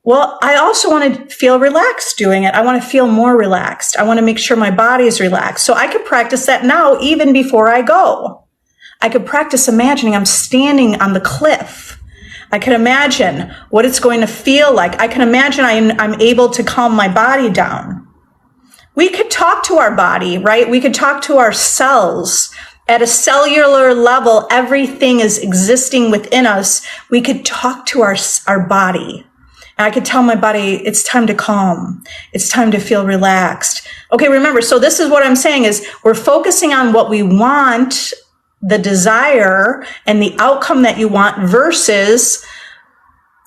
Well, I also want to feel relaxed doing it. I want to feel more relaxed. I want to make sure my body is relaxed. So I could practice that now, even before I go. I could practice imagining I'm standing on the cliff. I can imagine what it's going to feel like. I can imagine I'm able to calm my body down. We could talk to our body, right? We could talk to our cells. At a cellular level, everything is existing within us. We could talk to our body. And I could tell my body, it's time to calm. It's time to feel relaxed. Okay, remember, so this is what I'm saying is we're focusing on what we want, the desire and the outcome that you want versus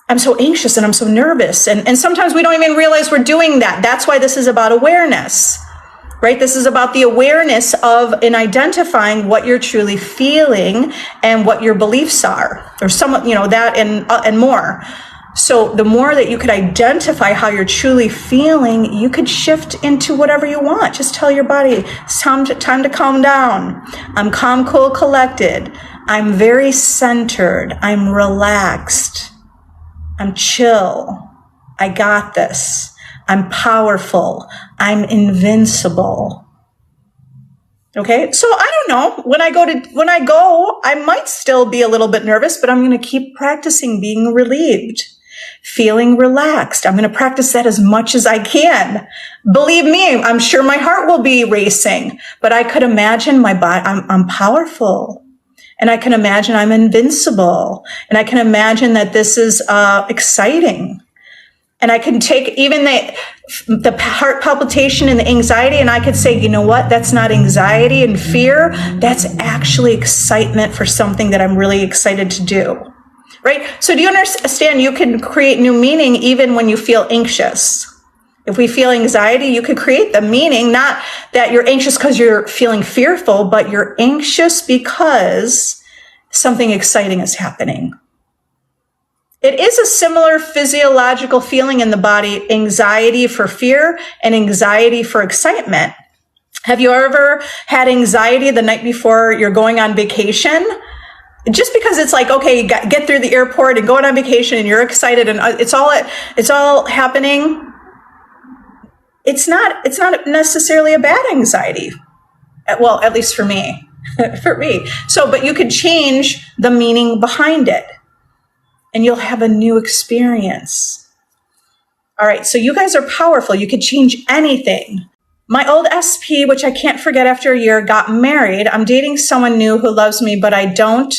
I'm so anxious and I'm so nervous. And sometimes we don't even realize we're doing that. That's why this is about awareness, right? This is about the awareness of and identifying what you're truly feeling and what your beliefs are, or some, that and more. So the more that you could identify how you're truly feeling, you could shift into whatever you want. Just tell your body, it's time to calm down. I'm calm, cool, collected. I'm very centered. I'm relaxed. I'm chill. I got this. I'm powerful. I'm invincible. Okay, so I don't know. When I go, I might still be a little bit nervous, but I'm going to keep practicing being relieved. Feeling relaxed. I'm going to practice that as much as I can. Believe me, I'm sure my heart will be racing, but I could imagine my body, I'm powerful. And I can imagine I'm invincible. And I can imagine that this is exciting. And I can take even the heart palpitation and the anxiety, and I could say, you know what? That's not anxiety and fear. That's actually excitement for something that I'm really excited to do. Right? So do you understand you can create new meaning even when you feel anxious? If we feel anxiety, you could create the meaning, not that you're anxious because you're feeling fearful, but you're anxious because something exciting is happening. It is a similar physiological feeling in the body, anxiety for fear and anxiety for excitement. Have you ever had anxiety the night before you're going on vacation? Just because it's like, okay, you get through the airport and going on vacation and you're excited and it's all happening. It's not necessarily a bad anxiety. Well, at least for me, So, but you could change the meaning behind it and you'll have a new experience. All right. So you guys are powerful. You could change anything. My old SP, which I can't forget after a year, got married. I'm dating someone new who loves me, but I don't.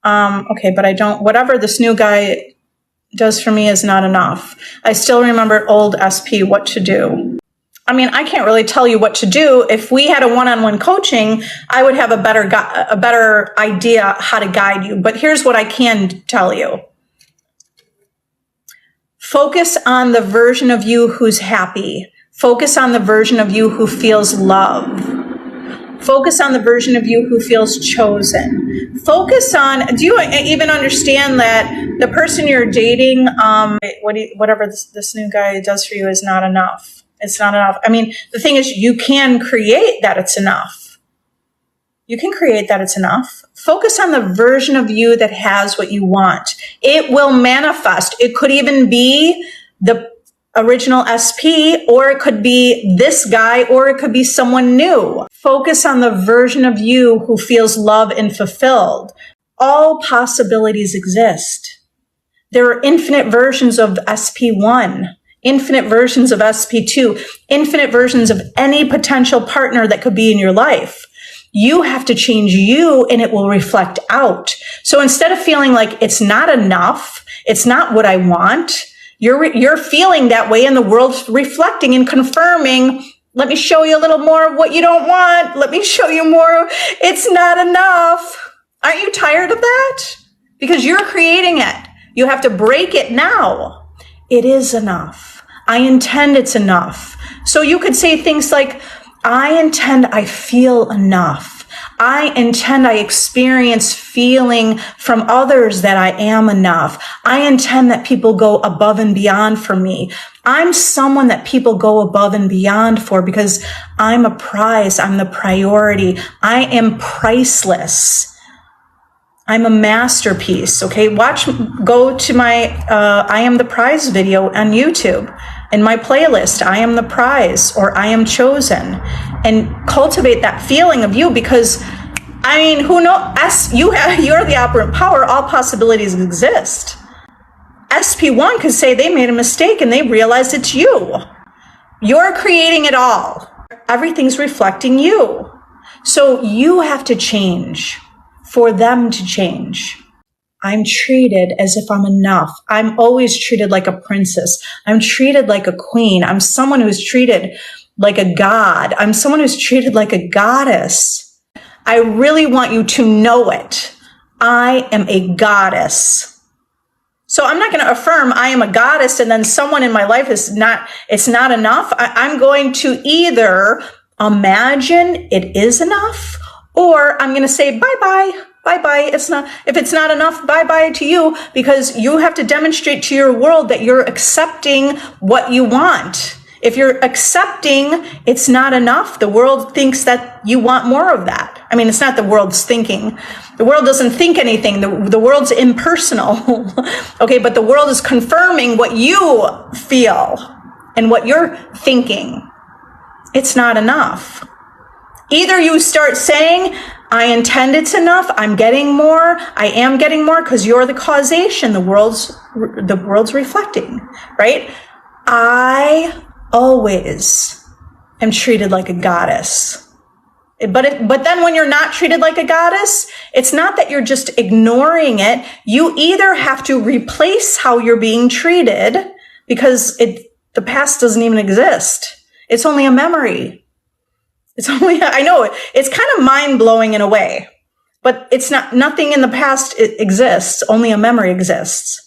Whatever this new guy does for me is not enough. I still remember old SP, what to do. I mean, I can't really tell you what to do. If we had a one-on-one coaching, I would have a better idea how to guide you. But here's what I can tell you. Focus on the version of you who's happy. Focus on the version of you who feels love. Focus on the version of you who feels chosen. Focus on, do you even understand that the person you're dating, whatever this new guy does for you is not enough. It's not enough. I mean, the thing is, you can create that it's enough. You can create that it's enough. Focus on the version of you that has what you want. It will manifest. It could even be the original SP, or it could be this guy, or it could be someone new. Focus on the version of you who feels loved and fulfilled. All possibilities exist. There are infinite versions of SP1, infinite versions of SP2, infinite versions of any potential partner that could be in your life. You have to change you and it will reflect out. So instead of feeling like it's not enough, it's not what I want, you're feeling that way and the world's reflecting and confirming, let me show you a little more of what you don't want. Let me show you more. It's not enough. Aren't you tired of that? Because you're creating it. You have to break it now. It is enough. I intend it's enough. So you could say things like, I intend I feel enough. I intend I experience feeling from others that I am enough. I intend that people go above and beyond for me. I'm someone that people go above and beyond for because I'm a prize. I'm the priority. I am priceless. I'm a masterpiece. Okay, go to my I Am the Prize video on YouTube. In my playlist, I Am the Prize or I Am Chosen, and cultivate that feeling of you, because I mean, who knows? You're the operant power. All possibilities exist. SP1 could say they made a mistake and they realized it's you. You're creating it all. Everything's reflecting you. So you have to change for them to change. I'm treated as if I'm enough. I'm always treated like a princess. I'm treated like a queen. I'm someone who's treated like a god. I'm someone who's treated like a goddess. I really want you to know it. I am a goddess. So I'm not going to affirm I am a goddess and then someone in my life it's not enough. I'm going to either imagine it is enough, or I'm going to say bye-bye. Bye-bye. If it's not enough, bye-bye to you, because you have to demonstrate to your world that you're accepting what you want. If you're accepting it's not enough, the world thinks that you want more of that. I mean, it's not the world's thinking. The world doesn't think anything. The world's impersonal. Okay, but the world is confirming what you feel and what you're thinking. It's not enough. Either you start saying, I intend it's enough, I'm getting more, I am getting more, because you're the causation, the world's reflecting, right? I always am treated like a goddess. But then when you're not treated like a goddess, it's not that you're just ignoring it. You either have to replace how you're being treated, because the past doesn't even exist. It's only a memory. I know it's kind of mind blowing in a way, but nothing in the past exists. Only a memory exists.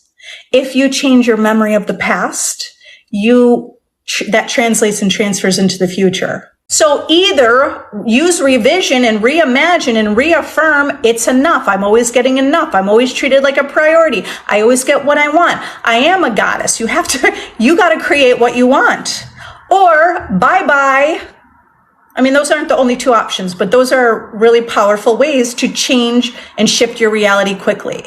If you change your memory of the past, that translates and transfers into the future. So either use revision and reimagine and reaffirm it's enough. I'm always getting enough. I'm always treated like a priority. I always get what I want. I am a goddess. You got to create what you want. Or bye-bye. I mean, those aren't the only two options, but those are really powerful ways to change and shift your reality quickly.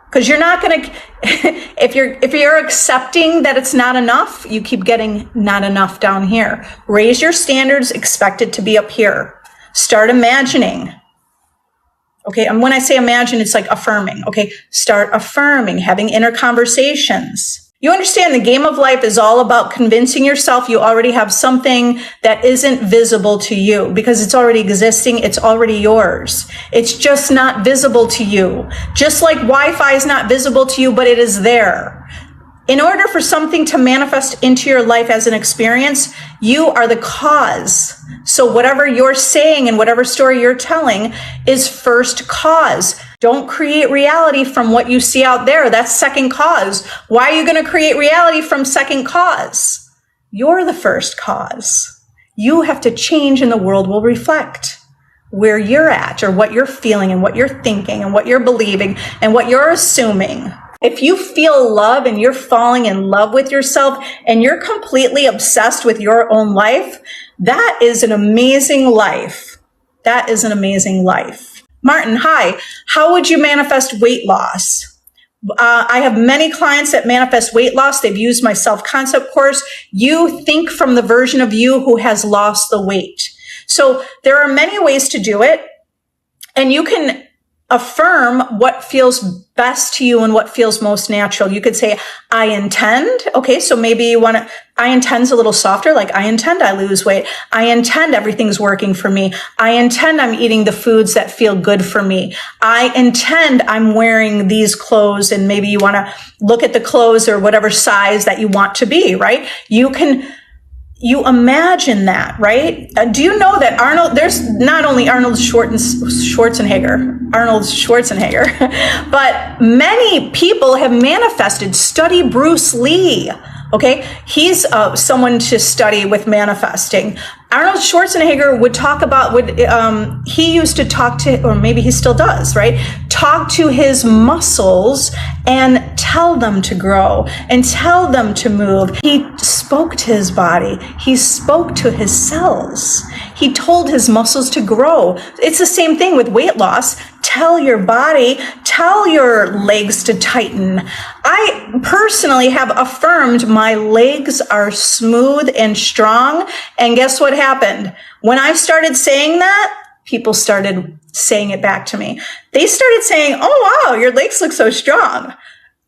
Because you're not going to, if you're accepting that it's not enough, you keep getting not enough down here. Raise your standards, expect it to be up here. Start imagining. Okay, and when I say imagine, it's like affirming. Okay, start affirming, having inner conversations. You understand the game of life is all about convincing yourself you already have something that isn't visible to you, because it's already existing. It's already yours. It's just not visible to you. Just like Wi-Fi is not visible to you, but it is there. In order for something to manifest into your life as an experience, you are the cause. So whatever you're saying and whatever story you're telling is first cause. Don't create reality from what you see out there. That's second cause. Why are you going to create reality from second cause? You're the first cause. You have to change and the world will reflect where you're at, or what you're feeling and what you're thinking and what you're believing and what you're assuming. If you feel love and you're falling in love with yourself and you're completely obsessed with your own life, that is an amazing life. That is an amazing life. Martin, hi. How would you manifest weight loss? I have many clients that manifest weight loss. They've used my self-concept course. You think from the version of you who has lost the weight. So there are many ways to do it, and you can affirm what feels best to you and what feels most natural. You could say, I intend. Okay, so maybe you want to, I intend's a little softer, like I intend I lose weight. I intend everything's working for me. I intend I'm eating the foods that feel good for me. I intend I'm wearing these clothes, and maybe you want to look at the clothes or whatever size that you want to be, right? You imagine that, right? Do you know that there's not only Arnold Schwarzenegger, but many people have manifested. Study Bruce Lee, okay? He's someone to study with manifesting. Arnold Schwarzenegger would talk about, he used to talk to, or maybe he still does, right? Talk to his muscles and tell them to grow and tell them to move. He spoke to his body. He spoke to his cells. He told his muscles to grow. It's the same thing with weight loss. tell your body, tell your legs to tighten. I personally have affirmed my legs are smooth and strong. And guess what happened? When I started saying that, people started saying it back to me. They started saying, oh, wow, your legs look so strong.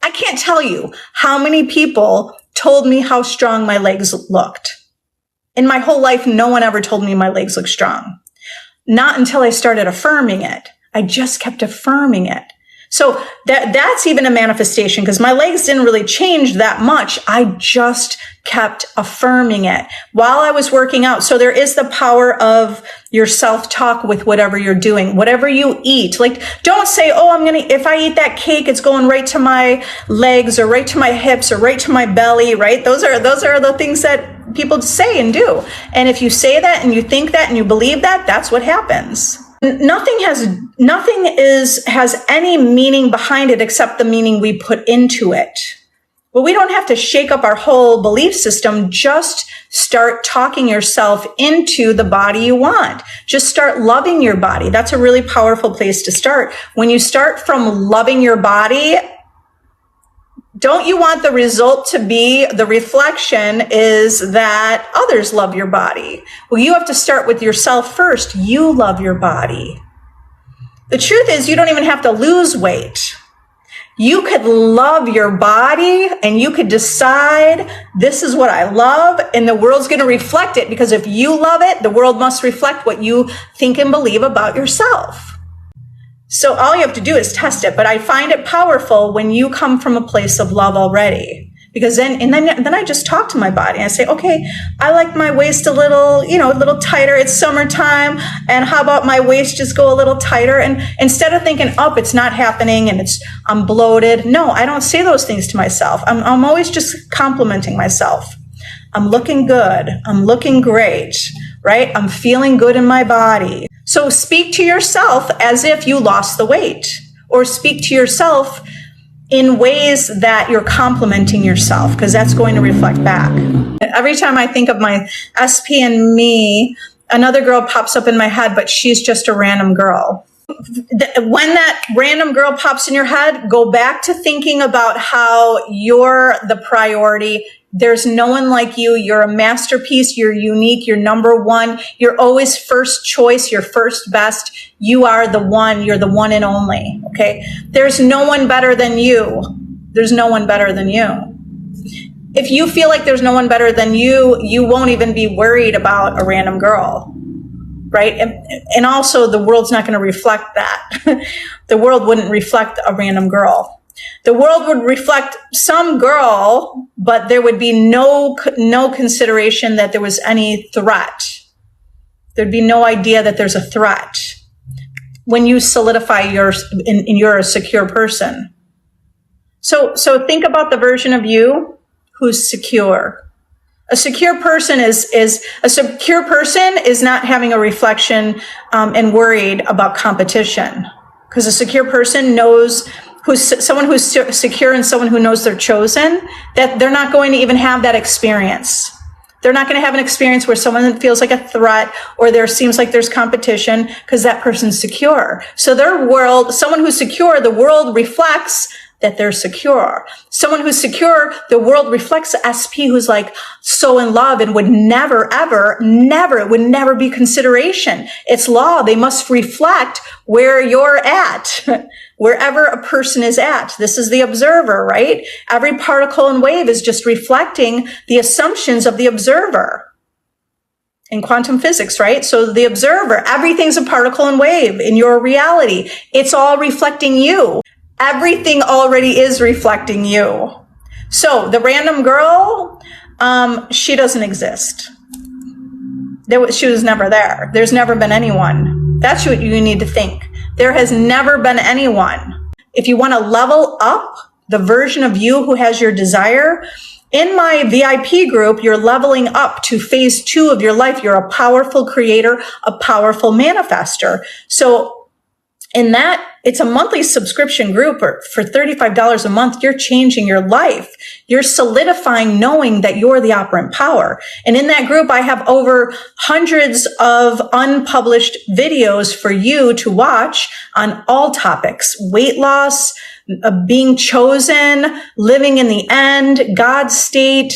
I can't tell you how many people told me how strong my legs looked. In my whole life, no one ever told me my legs look strong. Not until I started affirming it. I just kept affirming it. So that's even a manifestation, because my legs didn't really change that much. I just kept affirming it while I was working out. So there is the power of your self-talk with whatever you're doing, whatever you eat. Like, don't say, oh, if I eat that cake, it's going right to my legs or right to my hips or right to my belly, right? Those are the things that people say and do. And if you say that and you think that and you believe that, that's what happens. Nothing has any meaning behind it except the meaning we put into it. But we don't have to shake up our whole belief system. Just start talking yourself into the body you want. Just start loving your body. That's a really powerful place to start. When you start from loving your body, don't you want the result to be, the reflection is that others love your body? Well, you have to start with yourself first. You love your body. The truth is, you don't even have to lose weight. You could love your body and you could decide, this is what I love, and the world's going to reflect it, because if you love it, the world must reflect what you think and believe about yourself. So all you have to do is test it. But I find it powerful when you come from a place of love already, because then I just talk to my body and I say, okay, I like my waist a little tighter. It's summertime. And how about my waist just go a little tighter? And instead of thinking, oh, it's not happening and I'm bloated. No, I don't say those things to myself. I'm always just complimenting myself. I'm looking good. I'm looking great, right? I'm feeling good in my body. So speak to yourself as if you lost the weight, or speak to yourself in ways that you're complimenting yourself, because that's going to reflect back. Every time I think of my SP and me, another girl pops up in my head, but she's just a random girl. When that random girl pops in your head, go back to thinking about how you're the priority. There's no one like you. You're a masterpiece. You're unique. You're number one. You're always first choice. You're first best. You are the one. You're the one and only. Okay. There's no one better than you. There's no one better than you. If you feel like there's no one better than you, you won't even be worried about a random girl. Right? And also the world's not going to reflect that. The world wouldn't reflect a random girl. The world would reflect some girl, but there would be no consideration that there was any threat. There'd be no idea that there's a threat when you solidify you're a secure person. So think about the version of you who's secure. A secure person is not having a reflection and worried about competition, because a secure person knows someone who's secure and someone who knows they're chosen, that they're not going to even have that experience. They're not going to have an experience where someone feels like a threat or there seems like there's competition, because that person's secure. So someone who's secure, the world reflects that they're secure. Someone who's secure, the world reflects SP who's like so in love and would never, ever, never, it would never be consideration. It's law. They must reflect where you're at, wherever a person is at. This is the observer, right? Every particle and wave is just reflecting the assumptions of the observer in quantum physics, right? So the observer, everything's a particle and wave in your reality. It's all reflecting you. Everything already is reflecting you. So the random girl, she doesn't exist. She was never there. There's never been anyone. That's what you need to think. There has never been anyone. If you want to level up the version of you who has your desire, in my VIP group, you're leveling up to phase 2 of your life. You're a powerful creator, a powerful manifester. So in that It's a monthly subscription group for $35 a month. You're changing your life. You're solidifying knowing that you're the operant power. And in that group, I have over hundreds of unpublished videos for you to watch on all topics: weight loss, being chosen, living in the end, God's state,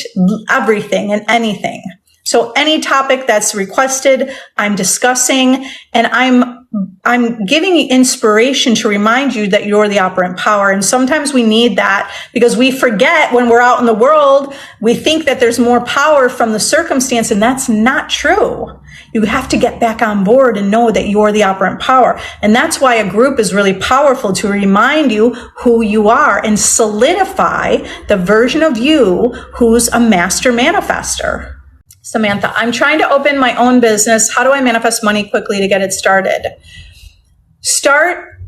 everything and anything. So any topic that's requested, I'm discussing, and I'm giving you inspiration to remind you that you're the operant power. And sometimes we need that because we forget when we're out in the world, we think that there's more power from the circumstance, and that's not true. You have to get back on board and know that you're the operant power. And that's why a group is really powerful, to remind you who you are and solidify the version of you who's a master manifester. Samantha, I'm trying to open my own business. How do I manifest money quickly to get it started? Start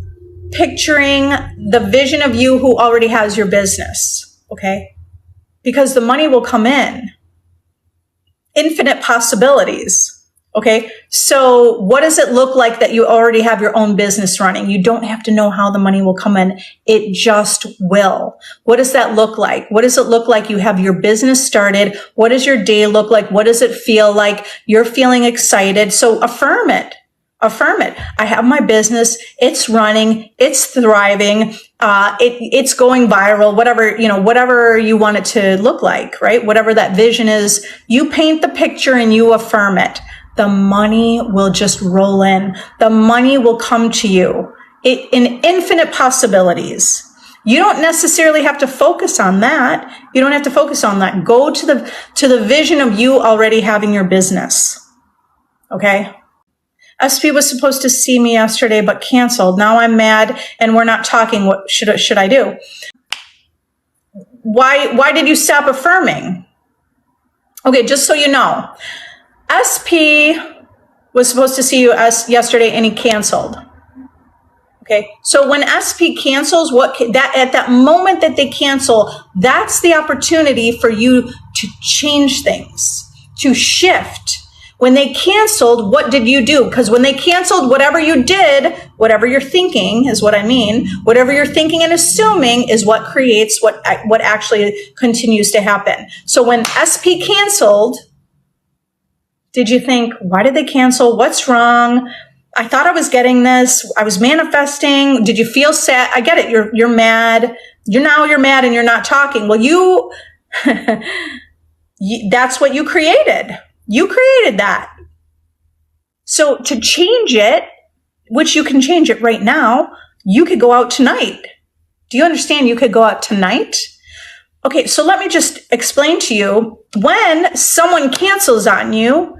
picturing the vision of you who already has your business, okay? Because the money will come in. Infinite possibilities. Okay, so what does it look like that you already have your own business running? You don't have to know how the money will come in. It just will. What does that look like? What does it look like you have your business started? What does your day look like? What does it feel like? You're feeling excited. So affirm it. Affirm it. I have my business. It's running. It's thriving. It's going viral, whatever you want it to look like, right? Whatever that vision is, you paint the picture and you affirm it. The money will just roll in. The money will come to you in infinite possibilities. You don't necessarily have to focus on that. You don't have to focus on that. Go to the vision of you already having your business. Okay? SP was supposed to see me yesterday, but canceled. Now I'm mad and we're not talking. What should I do? Why did you stop affirming? Okay, just so you know, SP was supposed to see you yesterday and he canceled. Okay, so when SP cancels, at that moment that they cancel, that's the opportunity for you to change things, to shift. When they canceled, what did you do? Because when they canceled, whatever you did, whatever you're thinking is what I mean. Whatever you're thinking and assuming is what creates what actually continues to happen. So when SP canceled, did you think, why did they cancel? What's wrong? I thought I was getting this. I was manifesting. Did you feel sad? I get it. You're mad. You're mad and you're not talking. Well, that's what you created. You created that. So to change it, which you can change it right now, you could go out tonight. Do you understand? You could go out tonight. Okay, so let me just explain to you, when someone cancels on you,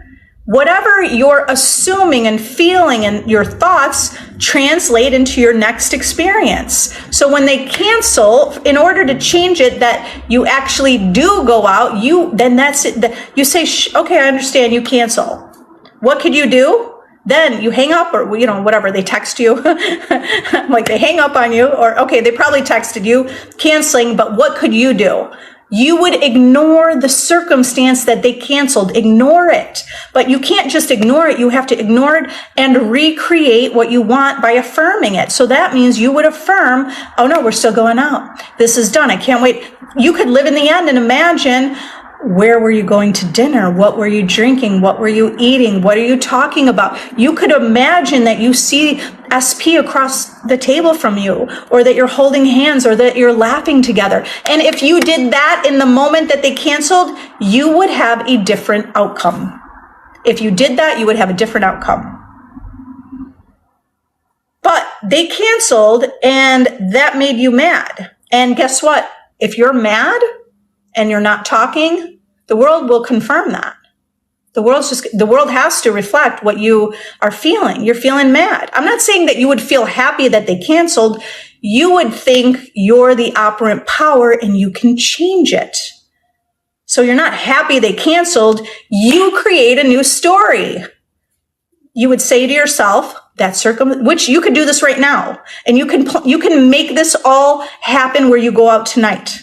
whatever you're assuming and feeling and your thoughts translate into your next experience. So when they cancel, in order to change it, that you actually do go out, then that's it. You say, okay, I understand, you cancel. What could you do? Then you hang up, or whatever, they text you, like they hang up on you, or okay, they probably texted you canceling, but what could you do? You would ignore the circumstance that they canceled. Ignore it. But you can't just ignore it. You have to ignore it and recreate what you want by affirming it. So that means you would affirm, oh no, we're still going out. This is done. I can't wait. You could live in the end and imagine, where were you going to dinner? What were you drinking? What were you eating? What are you talking about? You could imagine that you see SP across the table from you, or that you're holding hands, or that you're laughing together. And if you did that in the moment that they canceled, you would have a different outcome. If you did that, you would have a different outcome. But they canceled, and that made you mad. And guess what? If you're mad and you're not talking, the world will confirm that. The world has to reflect what you are feeling. You're feeling mad. I'm not saying that you would feel happy that they canceled. You would think you're the operant power and you can change it. So you're not happy they canceled. You create a new story. You would say to yourself, which you could do this right now, and you can make this all happen where you go out tonight.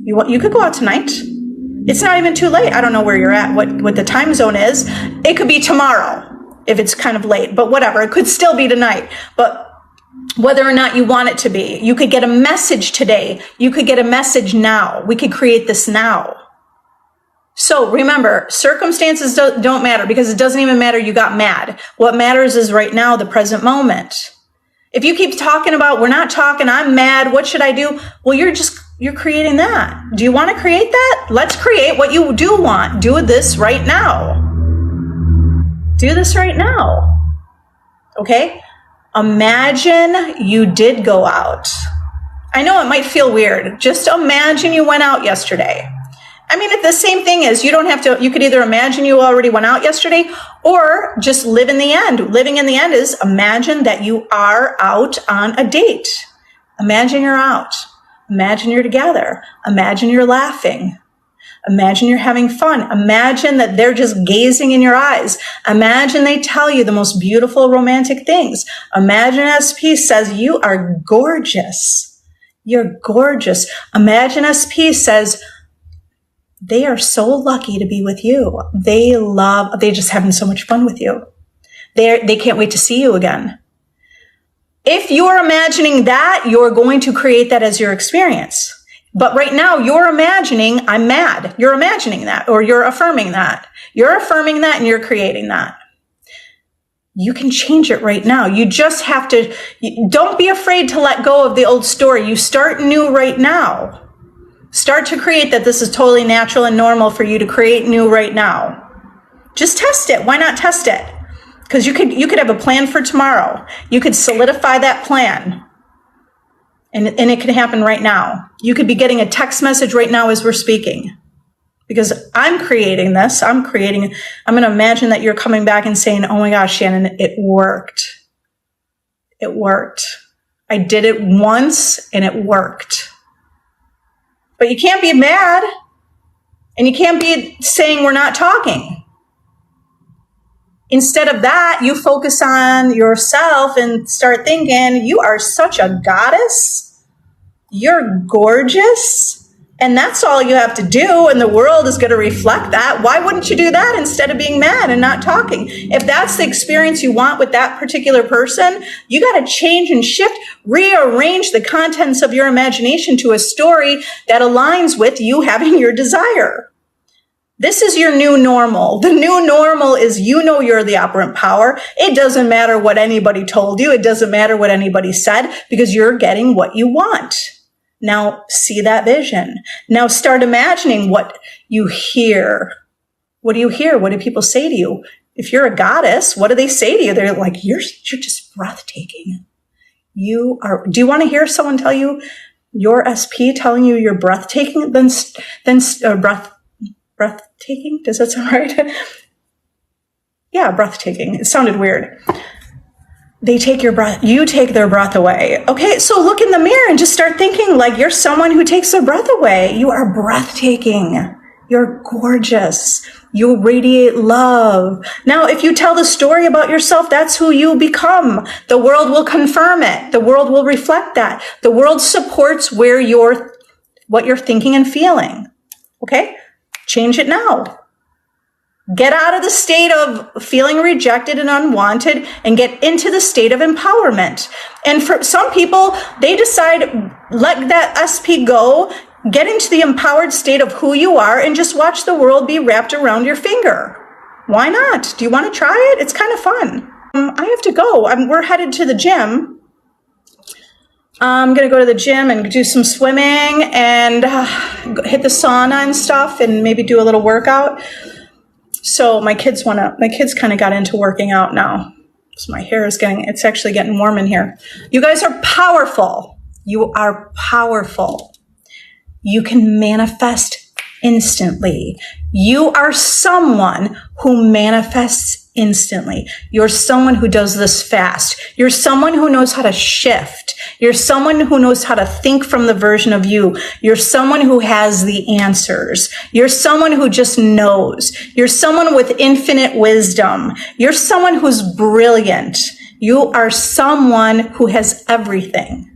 You could go out tonight. It's not even too late. I don't know where you're at, what the time zone is. It could be tomorrow if it's kind of late, but whatever. It could still be tonight. But whether or not you want it to be. You could get a message today. You could get a message now. We could create this now. So remember, circumstances don't matter, because it doesn't even matter you got mad. What matters is right now, the present moment. If you keep talking about, we're not talking, I'm mad, what should I do? Well, you're creating that. Do you want to create that? Let's create what you do want. Do this right now. Do this right now. Okay? Imagine you did go out. I know it might feel weird. Just imagine you went out yesterday. I mean, it's the same thing as you don't have to, you could either imagine you already went out yesterday or just live in the end. Living in the end is imagine that you are out on a date. Imagine you're out. Imagine you're together. Imagine you're laughing. Imagine you're having fun. Imagine that they're just gazing in your eyes. Imagine they tell you the most beautiful romantic things. Imagine SP says, you are gorgeous. You're gorgeous. Imagine SP says, they are so lucky to be with you. They just having so much fun with you. They can't wait to see you again. If you're imagining that, you're going to create that as your experience. But right now, you're imagining, I'm mad. You're imagining that, or you're affirming that. You're affirming that and you're creating that. You can change it right now. You just have to, don't be afraid to let go of the old story. You start new right now. Start to create that this is totally natural and normal for you to create new right now. Just test it. Why not test it? Because you could have a plan for tomorrow. You could solidify that plan. And it can happen right now. You could be getting a text message right now as we're speaking. Because I'm creating this. I'm going to imagine that you're coming back and saying, oh my gosh, Shannon, it worked. It worked. I did it once and it worked. But you can't be mad, and you can't be saying we're not talking. Instead of that, you focus on yourself and start thinking, you are such a goddess. You're gorgeous. And that's all you have to do, and the world is going to reflect that. Why wouldn't you do that instead of being mad and not talking? If that's the experience you want with that particular person, you got to change and shift, rearrange the contents of your imagination to a story that aligns with you having your desire. This is your new normal. The new normal is you're the operant power. It doesn't matter what anybody told you. It doesn't matter what anybody said, because you're getting what you want. Now see that vision. Now start imagining what you hear. What do you hear? What do people say to you? If you're a goddess, what do they say to you? They're like, you're just breathtaking. Do you want to hear someone tell you, your SP telling you you're breathtaking? Breathtaking? Does that sound right? Yeah, breathtaking. It sounded weird. They take your breath, you take their breath away. Okay, so look in the mirror and just start thinking like you're someone who takes their breath away. You are breathtaking. You're gorgeous. You radiate love. Now, if you tell the story about yourself, that's who you become. The world will confirm it. The world will reflect that. The world supports what you're thinking and feeling. Okay? Change it now. Get out of the state of feeling rejected and unwanted and get into the state of empowerment. And for some people, they decide, let that SP go, get into the empowered state of who you are, and just watch the world be wrapped around your finger. Why not? Do you want to try it? It's kind of fun. I have to go. We're headed to the gym. I'm going to go to the gym and do some swimming and hit the sauna and stuff and maybe do a little workout. So my kids kind of got into working out now. So my hair is it's actually getting warm in here. You guys are powerful. You are powerful. You can manifest instantly. You are someone who manifests instantly. You're someone who does this fast. You're someone who knows how to shift. You're someone who knows how to think from the version of you. You're someone who has the answers. You're someone who just knows. You're someone with infinite wisdom. You're someone who's brilliant. You are someone who has everything.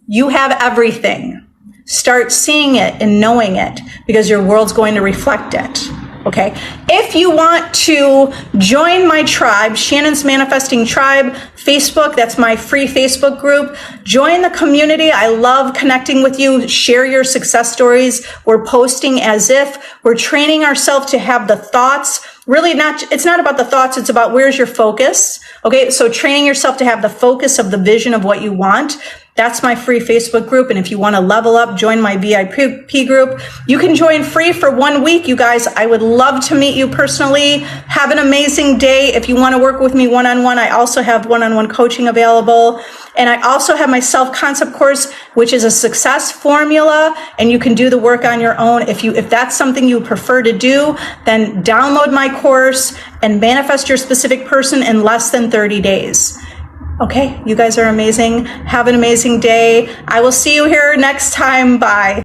You have everything. Start seeing it and knowing it, because your world's going to reflect it. Okay. If you want to join my tribe, Shannon's Manifesting Tribe, Facebook, that's my free Facebook group. Join the community. I love connecting with you. Share your success stories. We're posting as if we're training ourselves to have the thoughts. Really it's not about the thoughts. It's about where's your focus. Okay. So training yourself to have the focus of the vision of what you want. That's my free Facebook group. And if you want to level up, join my VIP group. You can join free for 1 week, you guys. I would love to meet you personally. Have an amazing day. If you want to work with me one-on-one, I also have one-on-one coaching available. And I also have my self-concept course, which is a success formula, and you can do the work on your own. If that's something you prefer to do, then download my course and manifest your specific person in less than 30 days. Okay, you guys are amazing. Have an amazing day. I will see you here next time. Bye.